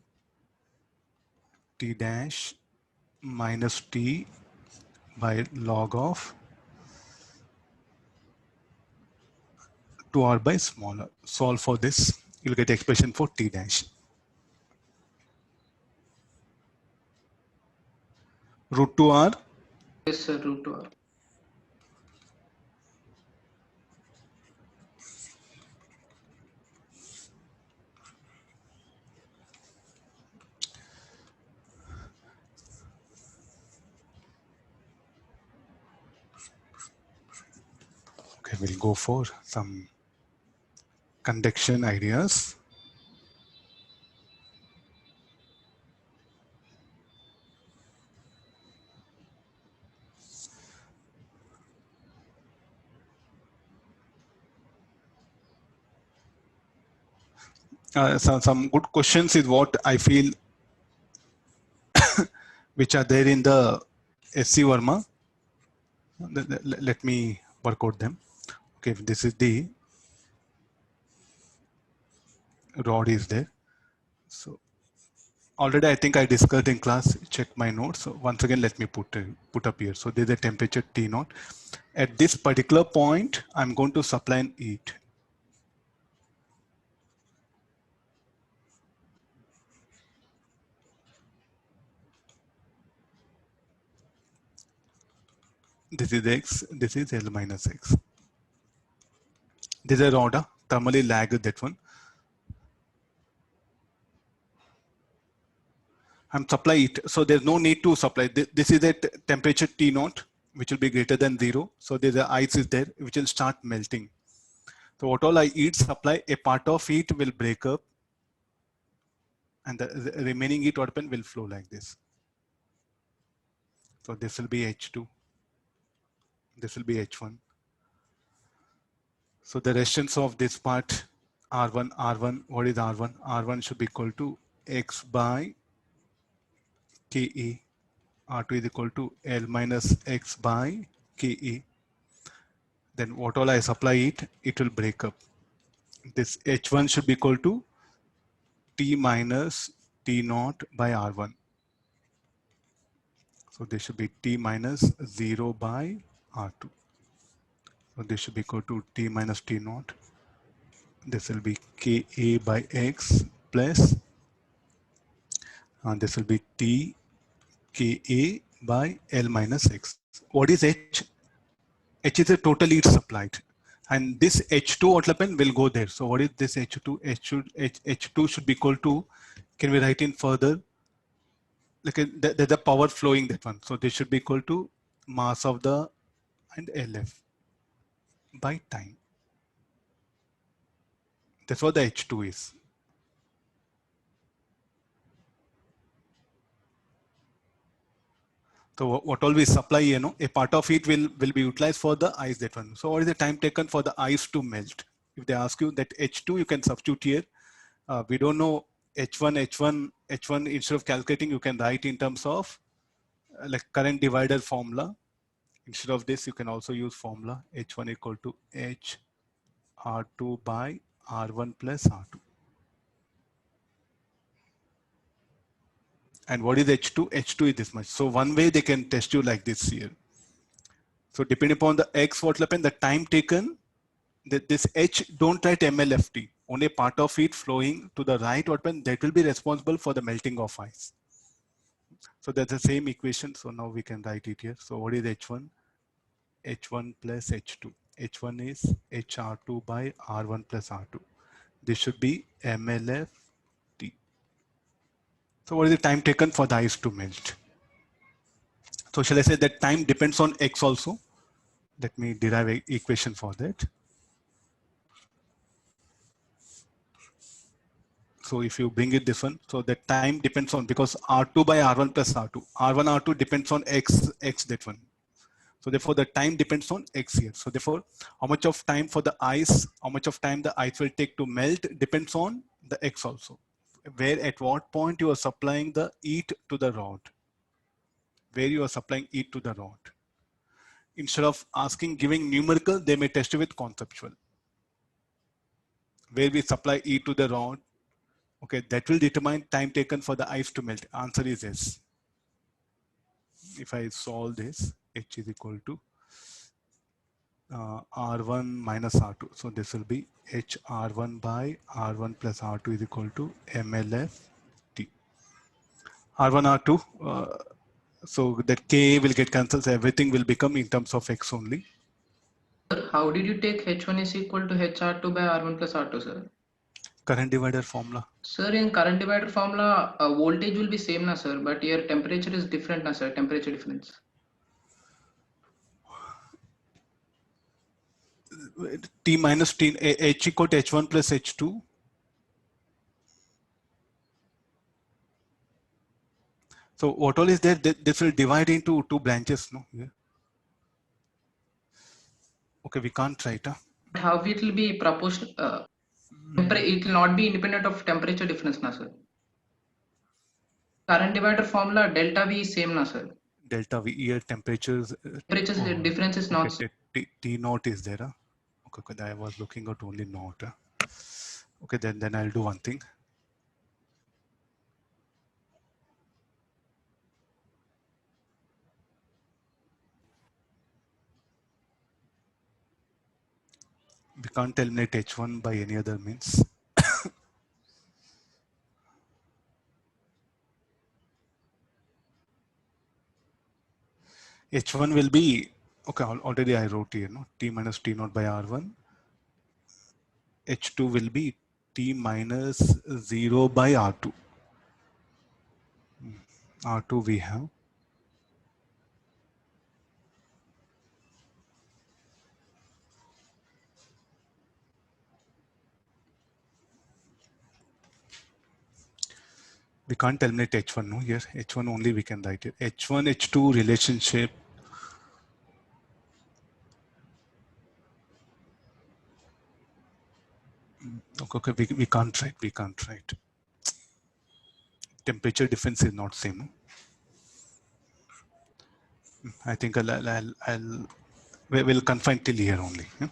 t dash minus t by log of 2r by smaller. Solve for this, you'll get expression for t dash. Root 2r, Yes, sir, root 2r. okay, we'll go for some conduction ideas. Some good questions is what I feel which are there in the SC Verma. Let me work out them. Okay, this is the rod is there. So already I think I discussed in class, check my notes. So once again, let me put up here. So there's a temperature T naught. At this particular point, I'm going to supply an heat. This is X, this is L minus X. This is a rod, thermally lagged that one. I'm supply it. So there's no need to supply. This is at temperature T naught, which will be greater than 0. So there's a ice is there, which will start melting. So what all I heat supply, a part of heat will break up, and the remaining heat what will flow like this. So this will be H2. This will be H1. So the resistance of this part R1, what is R1? R1 should be equal to X by KE. R2 is equal to L minus X by KE. Then what all I supply it will break up. This H1 should be equal to T minus T naught by R1. So this should be T minus 0 by R2. So this should be equal to T minus T naught. This will be Ka by X plus, and this will be T Ka by L minus X. What is H? H is the total heat supplied. And this H2 what happen will go there. So what is this H2? H2 should be equal to, can we write in further? Like there's a power flowing that one. So this should be equal to mass of the and LF by time. That's what the H2 is. So what all we supply, a part of it will be utilized for the ice that one. So what is the time taken for the ice to melt? If they ask you that H2, you can substitute here. We don't know H1 instead of calculating, you can write in terms of like current divider formula. Instead of this, you can also use formula H1 equal to H R2 by R1 plus R2. And what is H2? H2 is this much. So one way they can test you like this here. So depending upon the X, what will happen, the time taken, this H, don't write MLFT. Only part of it flowing to the right, what happen, that will be responsible for the melting of ice. So that's the same equation. So now we can write it here. So what is H1? H1 plus H2. H1 is HR2 by R1 plus R2. This should be MLFT. So what is the time taken for the ice to melt? So shall I say that time depends on X also? Let me derive an equation for that. So if you bring it this one, so the time depends on, because R2 by R1 plus R2. R1, R2 depends on X, that one. So therefore the time depends on X here. So therefore, how much of time for the ice, how much of time the ice will take to melt depends on the X also. Where at what point you are supplying the heat to the rod. Where you are supplying heat to the rod. Instead of giving numerical, they may test it with conceptual. Where we supply heat to the rod, okay, that will determine time taken for the ice to melt. Answer is yes. If I solve this, H is equal to R1 minus R2. So this will be H R1 by R1 plus R2 is equal to MLF T. R1, R2, so that K will get cancelled, so everything will become in terms of X only. Sir, how did you take H1 is equal to HR2 by R1 plus R2, sir? Current divider formula. Sir, in current divider formula, voltage will be same na sir, but here temperature is different na sir, temperature difference. T minus T, H equal to H1 plus H2. So what all is there? This will divide into two branches, no? Yeah. Okay, we can't write. How it will be proportional? It will not be independent of temperature difference na sir. Current divider formula delta V is same na sir. Delta V here temperatures. Temperature difference is not. Okay, T naught is there. Okay, I was looking at only naught. Okay, then I'll do one thing. We can't eliminate H1 by any other means. H1 will be, okay, already I wrote here, no? T minus T naught by R1. H2 will be T minus 0 by R2. R2 we have. We can't eliminate H1, no? Here, H1 only we can write it. H1, H2 relationship. Okay, we can't write. Temperature difference is not same. I think we'll confine till here only. Yeah?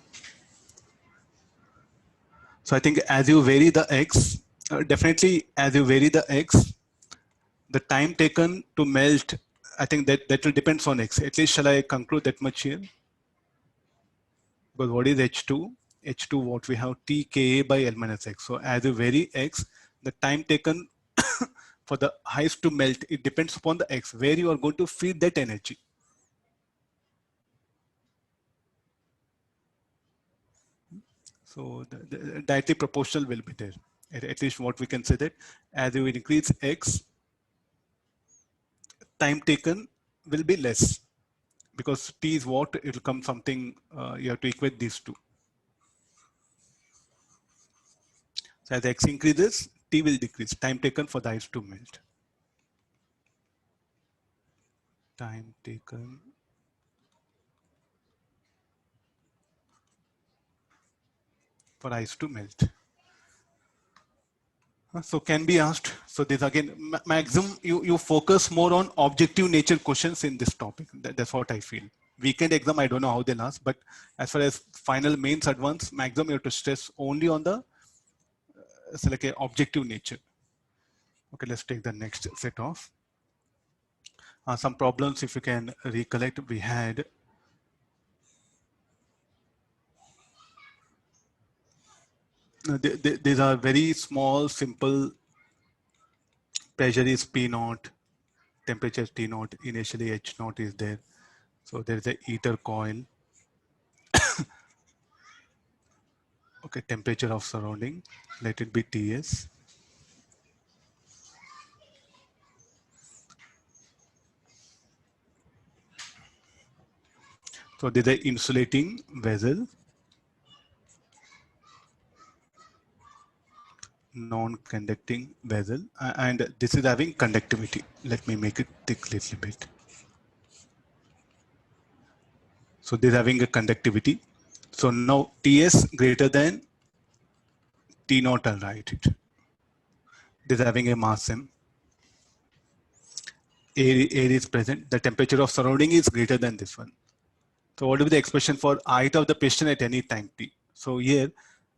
So I think as you vary the X, definitely as you vary the X, the time taken to melt, I think that will depends on X. At least shall I conclude that much here? Because what is H2? H2, what we have, TKA by L minus X. So as you vary X, the time taken for the ice to melt, it depends upon the X, where you are going to feed that energy. So the directly proportional will be there. At least what we can say that as you increase X, time taken will be less, because T is what, it will come something, you have to equate these two. So as X increases, T will decrease, time taken for the ice to melt. Time taken for ice to melt. So can be asked. So this again, maximum you focus more on objective nature questions in this topic. That's what I feel. Weekend exam, I don't know how they'll ask, but as far as final mains advanced, maximum you have to stress only on the like a objective nature. Okay, let's take the next set of some problems. If you can recollect, we had these are very small, simple. Pressure is P naught, temperature T naught, initially H naught is there. So there is a heater coil. Okay, temperature of surrounding, let it be Ts. So there is a insulating vessel. non-conducting vessel, and this is having conductivity. Let me make it thick little bit. So this is having a conductivity. So now Ts greater than T naught, I'll write it. This is having a mass m. Air is present. The temperature of surrounding is greater than this one. So what will be the expression for height of the piston at any time t? So here,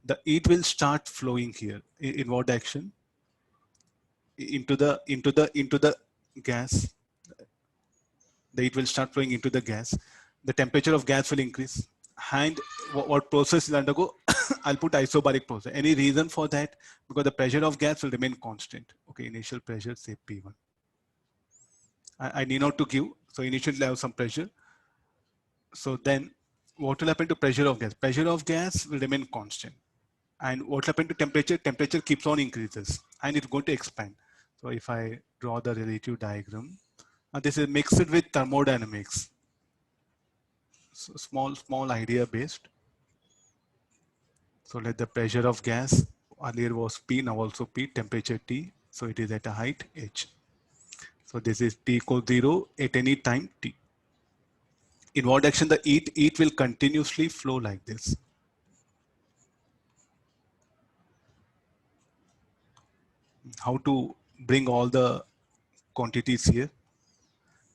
the heat will start flowing here. In what direction? Into the gas. The heat will start flowing into the gas. The temperature of gas will increase. And what process will undergo? I'll put isobaric process. Any reason for that? Because the pressure of gas will remain constant. Okay, initial pressure, say P1. I need not to give. So initially I have some pressure. So then what will happen to pressure of gas? Pressure of gas will remain constant. And what will happen to temperature? Temperature keeps on increases and it's going to expand. So if I draw the relative diagram, this is mixed with thermodynamics. So small idea based. So let the pressure of gas, earlier was P, now also P, temperature T. So it is at a height H. So this is T equals 0 at any time T. In what direction the heat will continuously flow like this. How to bring all the quantities here.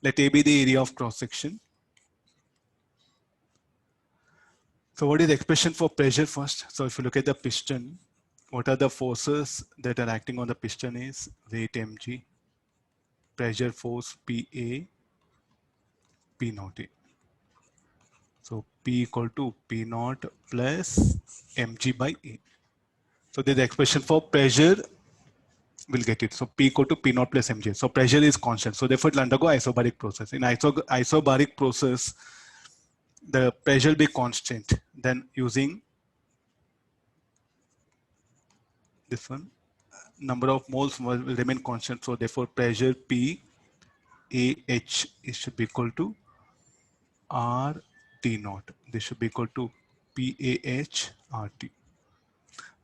Let A be the area of cross section. So what is the expression for pressure first? So if you look at the piston, what are the forces that are acting on the piston is weight mg, pressure force PA, P naught A. So P equal to P naught plus mg by A. So there's the expression for pressure, we'll get it. So P equal to P naught plus mg. So pressure is constant. So therefore it will undergo isobaric process. In isobaric process, the pressure will be constant. Then using this one, number of moles will remain constant. So therefore pressure P AH is should be equal to R T naught. This should be equal to PAH RT.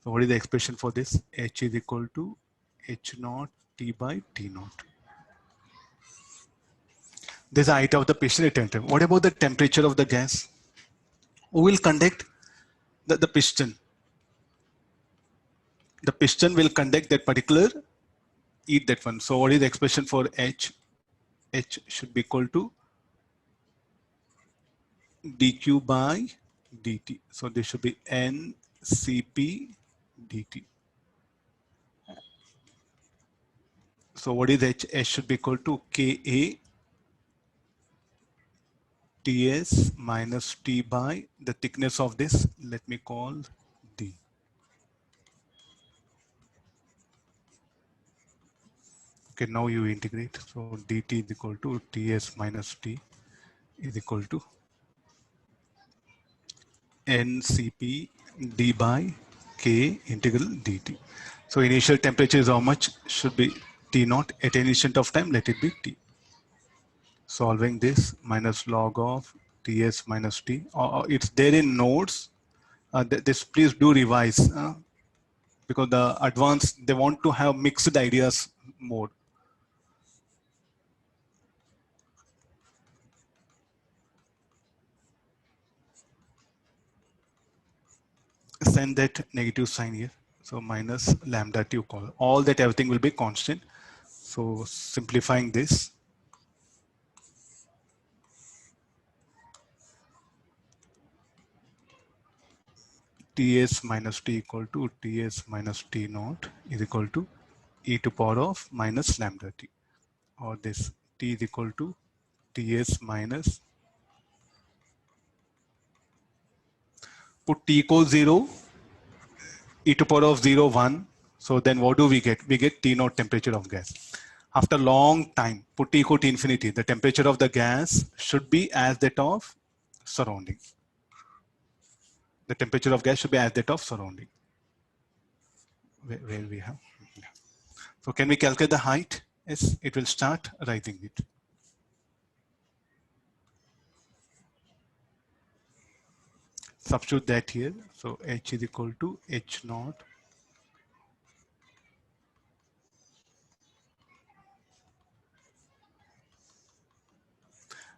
So what is the expression for this? H is equal to H naught T by T naught. This is the height of the piston at temperature. What about the temperature of the gas? Who will conduct the piston? The piston will conduct that particular heat, that one. So what is the expression for H? H should be equal to dq by dt. So this should be NCP dt. So what is H? H should be equal to Ka Ts minus T by the thickness of this, let me call D. Okay, now you integrate. So dt is equal to Ts minus T is equal to NCP D by K integral dt. So initial temperature is how much? Should be T naught. At any instant of time, let it be T. Solving this, minus log of Ts minus T. It's there in notes. This please do revise because the advanced, they want to have mixed ideas more. Send that negative sign here. So minus lambda T, all that, everything will be constant. So simplifying this, Ts minus T equal to Ts minus T naught is equal to e to power of minus lambda T, or this T is equal to Ts minus, put T equals 0, e to power of 0, 1. So then what do we get? We get T naught temperature of gas. After long time, put T equal to infinity, the temperature of the gas should be as that of surrounding. The temperature of gas should be as that of surrounding. Where we have. Yeah. So can we calculate the height? Yes, it will start writing it. Substitute that here. So H is equal to H naught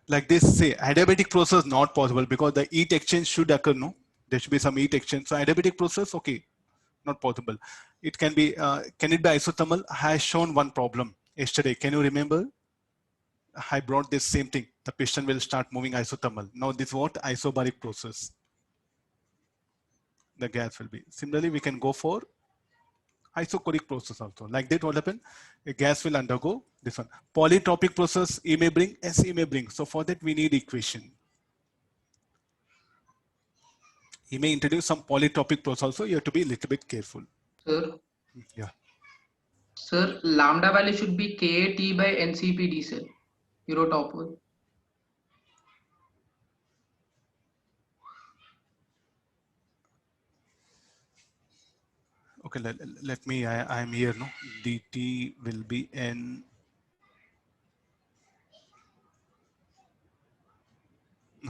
like this, say adiabatic process not possible because the heat exchange should occur. No, there should be some heat exchange. So adiabatic process, okay, not possible. It can be, can it be isothermal? Has shown one problem yesterday. Can you remember? I brought this same thing. The piston will start moving isothermal. Now this what? Isobaric process. The gas will be. Similarly, we can go for isochoric process also. Like that, what happen? A gas will undergo this one. Polytropic process, E may bring, S E may bring. So for that, we need equation. He may introduce some polytropic process also. You have to be a little bit careful. Sir, Yeah. sir, lambda value should be KT by NCPD, sir. You wrote upward. Okay, let me, I'm here, no? dt will be n,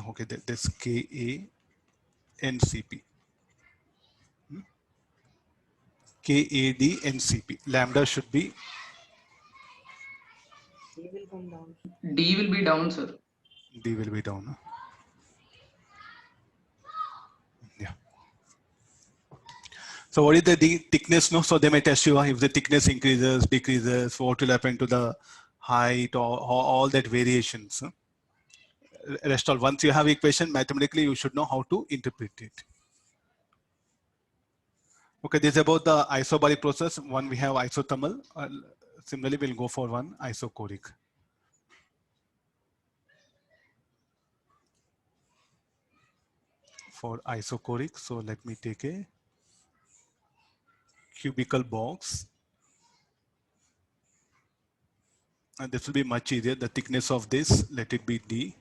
okay, this Ka NCP. KAD NCP. Lambda should be, D will be down, sir. D will be down. No? Yeah. So what is the thickness? No, so they may test you if the thickness increases, decreases, what will happen to the height or all that variations. Rest all, once you have equation, mathematically you should know how to interpret it. Okay, this is about the isobaric process. One we have isothermal. Similarly, we'll go for one isochoric. For isochoric, so let me take a cubical box. And this will be much easier. The thickness of this, let it be D.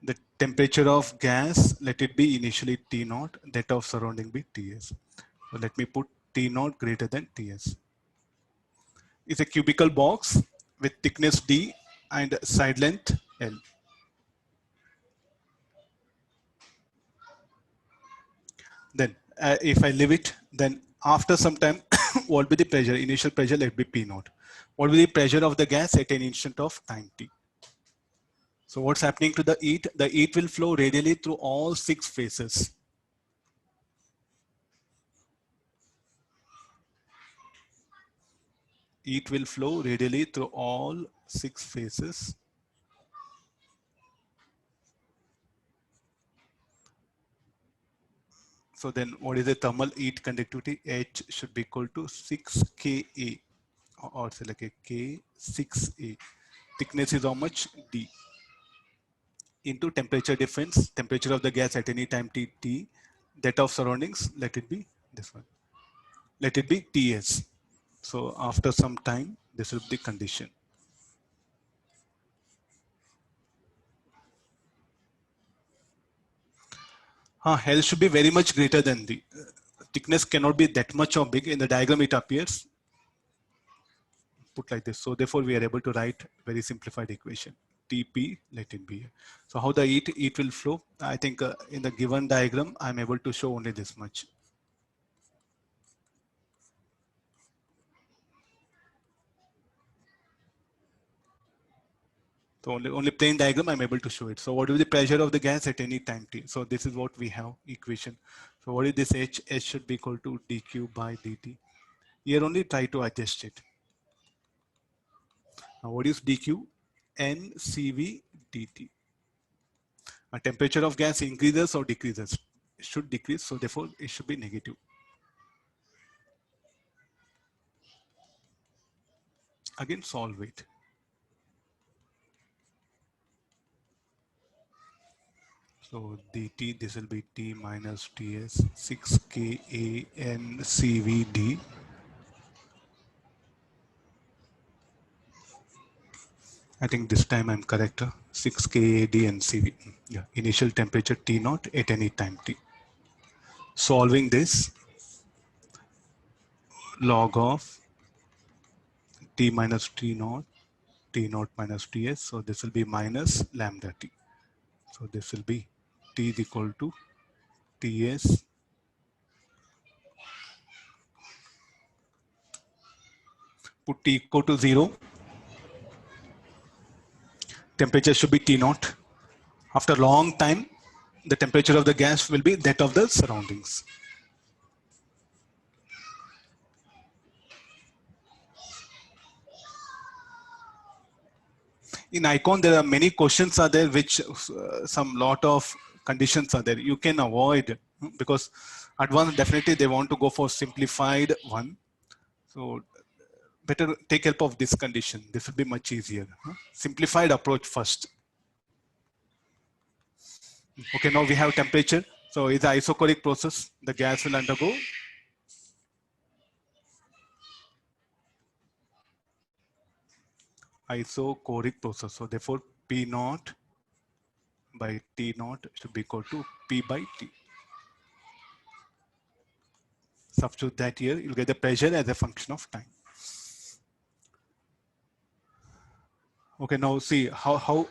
The temperature of gas, let it be initially T naught, that of surrounding be Ts. So let me put T naught greater than Ts. It's a cubical box with thickness D and side length L. Then if I leave it, then after some time, what will be the pressure? Initial pressure, let it be P naught. What will be the pressure of the gas at an instant of time T? So what's happening to the heat? The heat will flow radially through all 6 phases. Heat will flow radially through all 6 phases. So then what is the thermal heat conductivity? H should be equal to 6 Ka, or say like a K6A. Thickness is how much? D. Into temperature difference, temperature of the gas at any time T, that of surroundings, let it be this one. Let it be Ts. So after some time, this will be the condition. L should be very much greater than the thickness cannot be that much or big. In the diagram, it appears put like this. So therefore, we are able to write very simplified equation. Tp, let it be. So how the heat will flow? I think in the given diagram, I'm able to show only this much. So only plain diagram, I'm able to show it. So what is the pressure of the gas at any time T? So this is what we have equation. So what is this H? H should be equal to dQ by dt. Here only try to adjust it. Now what is dQ? NCV dt. Temperature of gas increases or decreases? It should decrease, so therefore it should be negative. Again, solve it. So dt, this will be T minus Ts, 6 Ka N CVD. I think this time I'm correct. 6 KAD and CV. Yeah, initial temperature T naught at any time T. Solving this, log of T minus T naught minus Ts. So this will be minus lambda T. So this will be T is equal to Ts put T equal to 0. temperature should be T naught. After a long time, the temperature of the gas will be that of the surroundings. In ICON, there are many questions are there, which some lot of conditions are there. You can avoid because advanced definitely they want to go for simplified one. So better take help of this condition. This will be much easier. Simplified approach first. Okay, now we have temperature. So it's an isochoric process. The gas will undergo isochoric process. So therefore, P naught by T naught should be equal to P by T. Substitute that here, you'll get the pressure as a function of time. Okay, now see how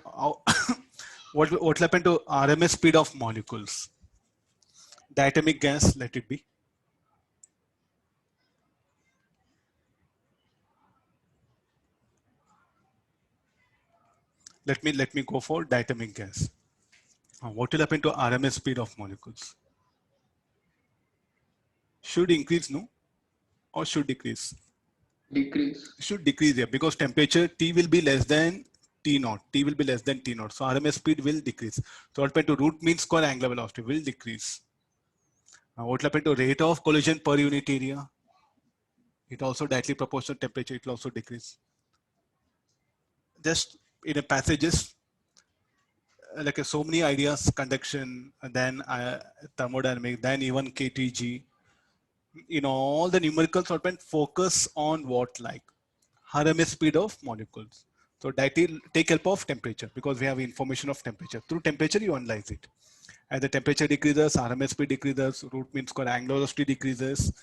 what will happen to RMS speed of molecules? Diatomic gas, let it be. Let me go for diatomic gas. What will happen to RMS speed of molecules? Should increase, no? Or should decrease? Decrease. Should decrease here because temperature T will be less than T naught. T will be less than T naught. So RMS speed will decrease. So what will happen to root mean square angular velocity will decrease. Now what will happen to rate of collision per unit area? It also directly proportional to temperature. It will also decrease. Just in a passages, like so many ideas, conduction, and then thermodynamic, then even KTG. In all the numerical solvent focus on what like RMS speed of molecules. So that will take help of temperature because we have information of temperature. Through temperature, you analyze it. As the temperature decreases, RMS speed decreases, root mean square angular velocity decreases,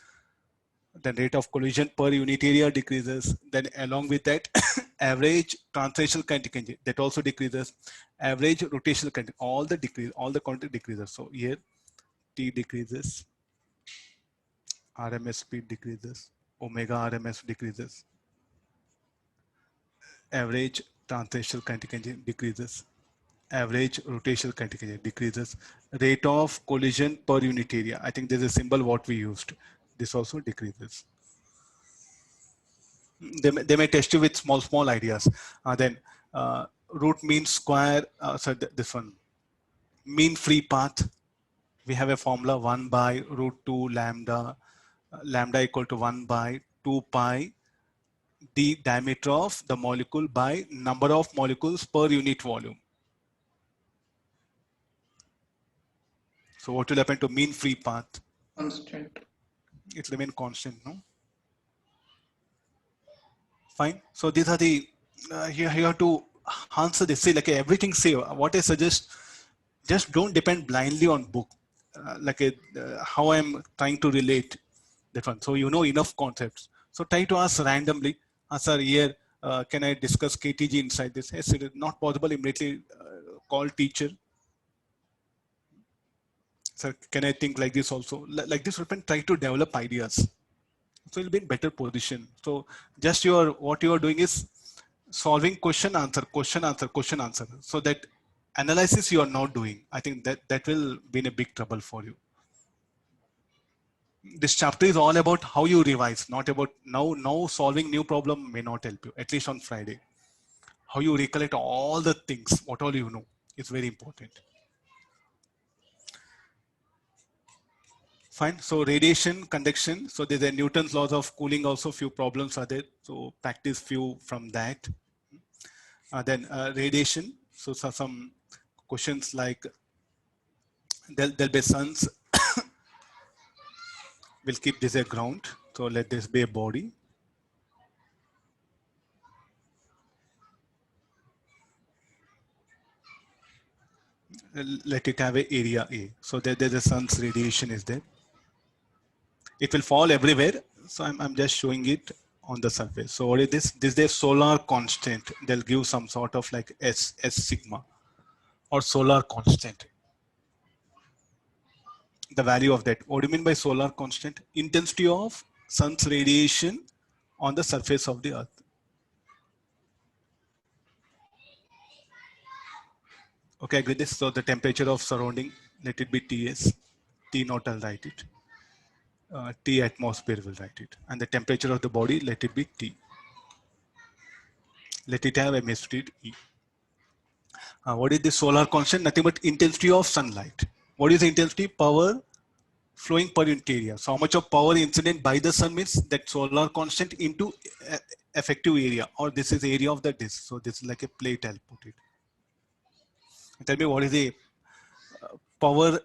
then rate of collision per unit area decreases. Then along with that, average translational kinetic energy that also decreases. Average rotational kinetic, all the quantity decreases. So here, T decreases, RMS speed decreases, omega RMS decreases, average translational kinetic energy decreases, average rotational kinetic energy decreases, rate of collision per unit area. I think there's a symbol what we used. This also decreases. They may test you with small ideas. Then root mean square, so this one, mean free path. We have a formula 1 by root 2 lambda, lambda equal to 1 by 2 pi the diameter of the molecule by number of molecules per unit volume. So what will happen to mean free path? Constant. It remain constant, no? Fine. So these are the, you have to answer this. See, like everything say, what I suggest, just don't depend blindly on book. How I'm trying to relate that one. So you know enough concepts. So try to ask randomly, sir, here, can I discuss KTG inside this? Yes, it is not possible, immediately call teacher. Sir, can I think like this also? Like this, try to develop ideas. So you'll be in better position. So just what you are doing is solving question, answer, question, answer, question, answer. So that analysis you are not doing. I think that will be in a big trouble for you. This chapter is all about how you revise, not about now solving new problem may not help you, at least on Friday. How you recollect all the things, what all you know is very important. Fine. So radiation, conduction. So there's a Newton's laws of cooling also, few problems are there. So practice few from that. Then radiation. So some questions like there'll be suns. We'll keep this a ground. So let this be a body. Let it have a area A. So there's a sun's radiation is there. It will fall everywhere. So I'm just showing it on the surface. So what is this? This is their solar constant. They'll give some sort of like S sigma or solar constant. The value of that. What do you mean by solar constant? Intensity of sun's radiation on the surface of the earth. Okay, I agree this. So the temperature of surrounding, let it be Ts. T naught, I'll write it. T atmosphere, will write it. And the temperature of the body, let it be T. Let it have a mesrid E. What is the solar constant? Nothing but intensity of sunlight. What is the intensity? Power flowing per unit area. So how much of power incident by the sun means that solar constant into effective area, or this is area of the disk. So this is like a plate, I'll put it. Tell me what is the power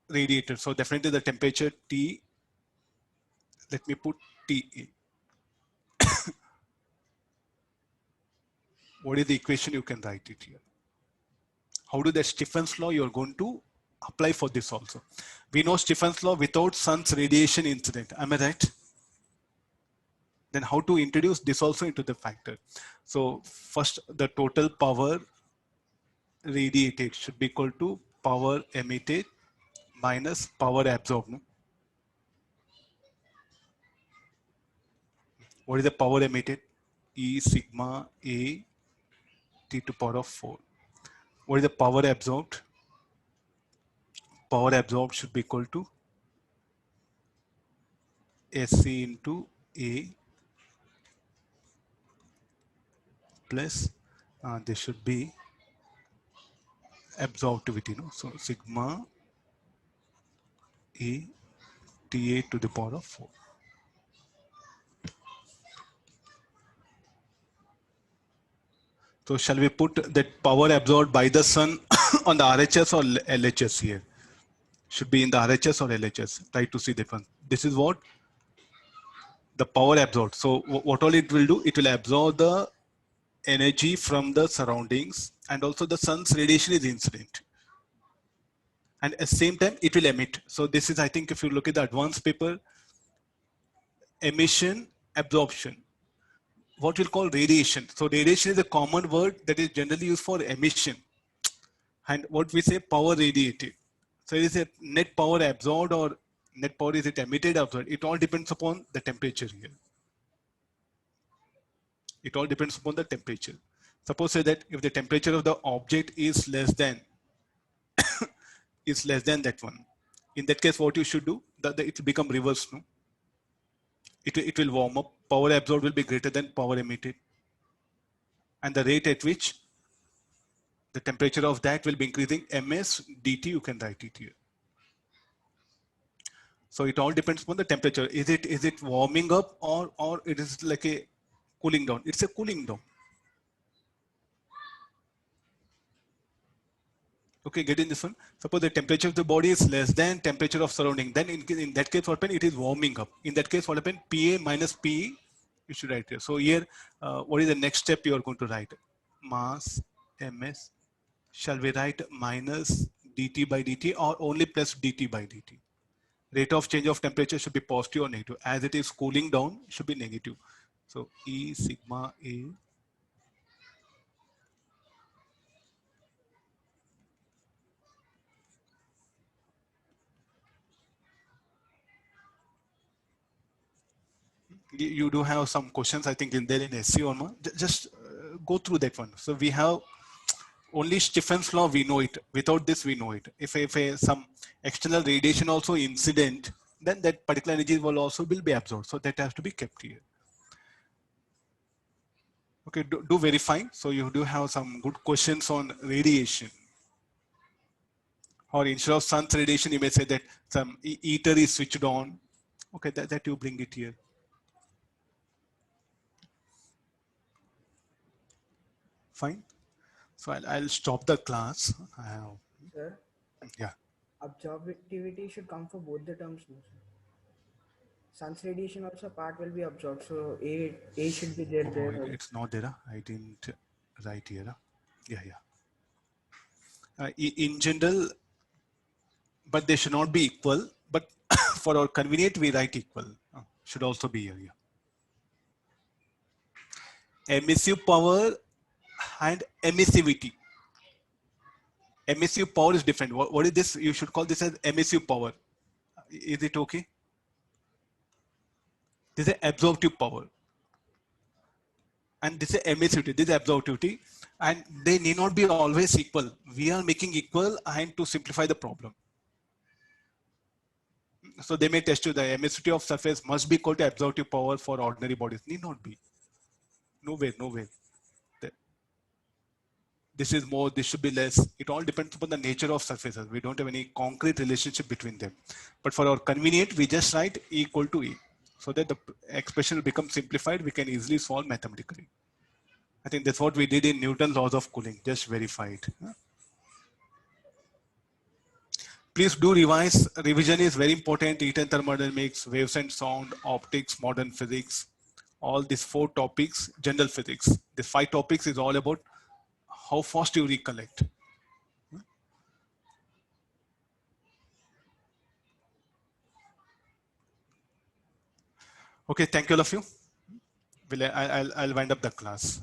radiator. So definitely the temperature T, let me put TA. What is the equation? You can write it here. How do the Stephen's law you're going to apply for this also? We know Stephen's law without sun's radiation incident. Am I right? Then how to introduce this also into the factor? So first, the total power radiated should be equal to power emitted minus power absorbed. No? What is the power emitted? E sigma A T to power of 4. What is the power absorbed? Power absorbed should be equal to SC into A plus this should be absorptivity. No? So sigma A TA to the power of 4. So shall we put that power absorbed by the sun on the RHS or LHS here? Should be in the RHS or LHS. Try to see the difference. This is what the power absorbed. So what all it will do? It will absorb the energy from the surroundings, and also the sun's radiation is incident. And at the same time, it will emit. So this is, I think, if you look at the advanced paper, emission, absorption. What we'll call radiation. So radiation is a common word that is generally used for emission. And what we say, power radiated. So is it net power absorbed or net power is it emitted absorbed? It all depends upon the temperature here. It all depends upon the temperature. Suppose say that if the temperature of the object is less than that one. In that case, what you should do, it will become reverse. No? It will warm up. Power absorbed will be greater than power emitted. And the rate at which the temperature of that will be increasing, ms dt, you can write it here. So it all depends upon the temperature. Is it warming up or it is like a cooling down? It's a cooling down. Okay, getting this one. Suppose the temperature of the body is less than temperature of surrounding. Then in that case, what happens? It is warming up. In that case, what happens? PA minus PE, you should write here. So here, what is the next step you are going to write? Mass ms. Shall we write minus dt by dt or only plus dt by dt? Rate of change of temperature should be positive or negative. As it is cooling down, it should be negative. So E sigma A you do have some questions, I think, in there in SC or more. Just go through that one. So we have only Stephen's law, we know it. Without this, we know it. If some external radiation also incident, then that particular energy will also be absorbed. So that has to be kept here. Okay, do verify. So you do have some good questions on radiation. Or instead of sun's radiation, you may say that some heater is switched on. Okay, that you bring it here. Fine. So I'll stop the class. Sir, Yeah. absorptivity should come for both the terms. No, sir. Sun's radiation also part will be absorbed, so A should be there. Oh, it's not there. I didn't write here. Yeah. In general, but they should not be equal. But for our convenience, we write equal. Should also be here. Yeah. Emissive power and emissivity. Emissive power is different. What is this? You should call this as emissive power. Is it okay? This is absorptive power. And this is emissivity. This is absorptivity. And they need not be always equal. We are making equal and to simplify the problem. So they may test you the emissivity of surface must be equal to absorptive power for ordinary bodies. Need not be. No way, no way. This is more, this should be less. It all depends upon the nature of surfaces. We don't have any concrete relationship between them. But for our convenient, we just write E equal to E. So that the expression will become simplified, we can easily solve mathematically. I think that's what we did in Newton's laws of cooling, just verify it. Please do revise. Revision is very important. Heat and thermodynamics, waves and sound, optics, modern physics, all these 4 topics, general physics. The 5 topics is all about how fast you recollect. Okay, thank you all of you. I'll wind up the class.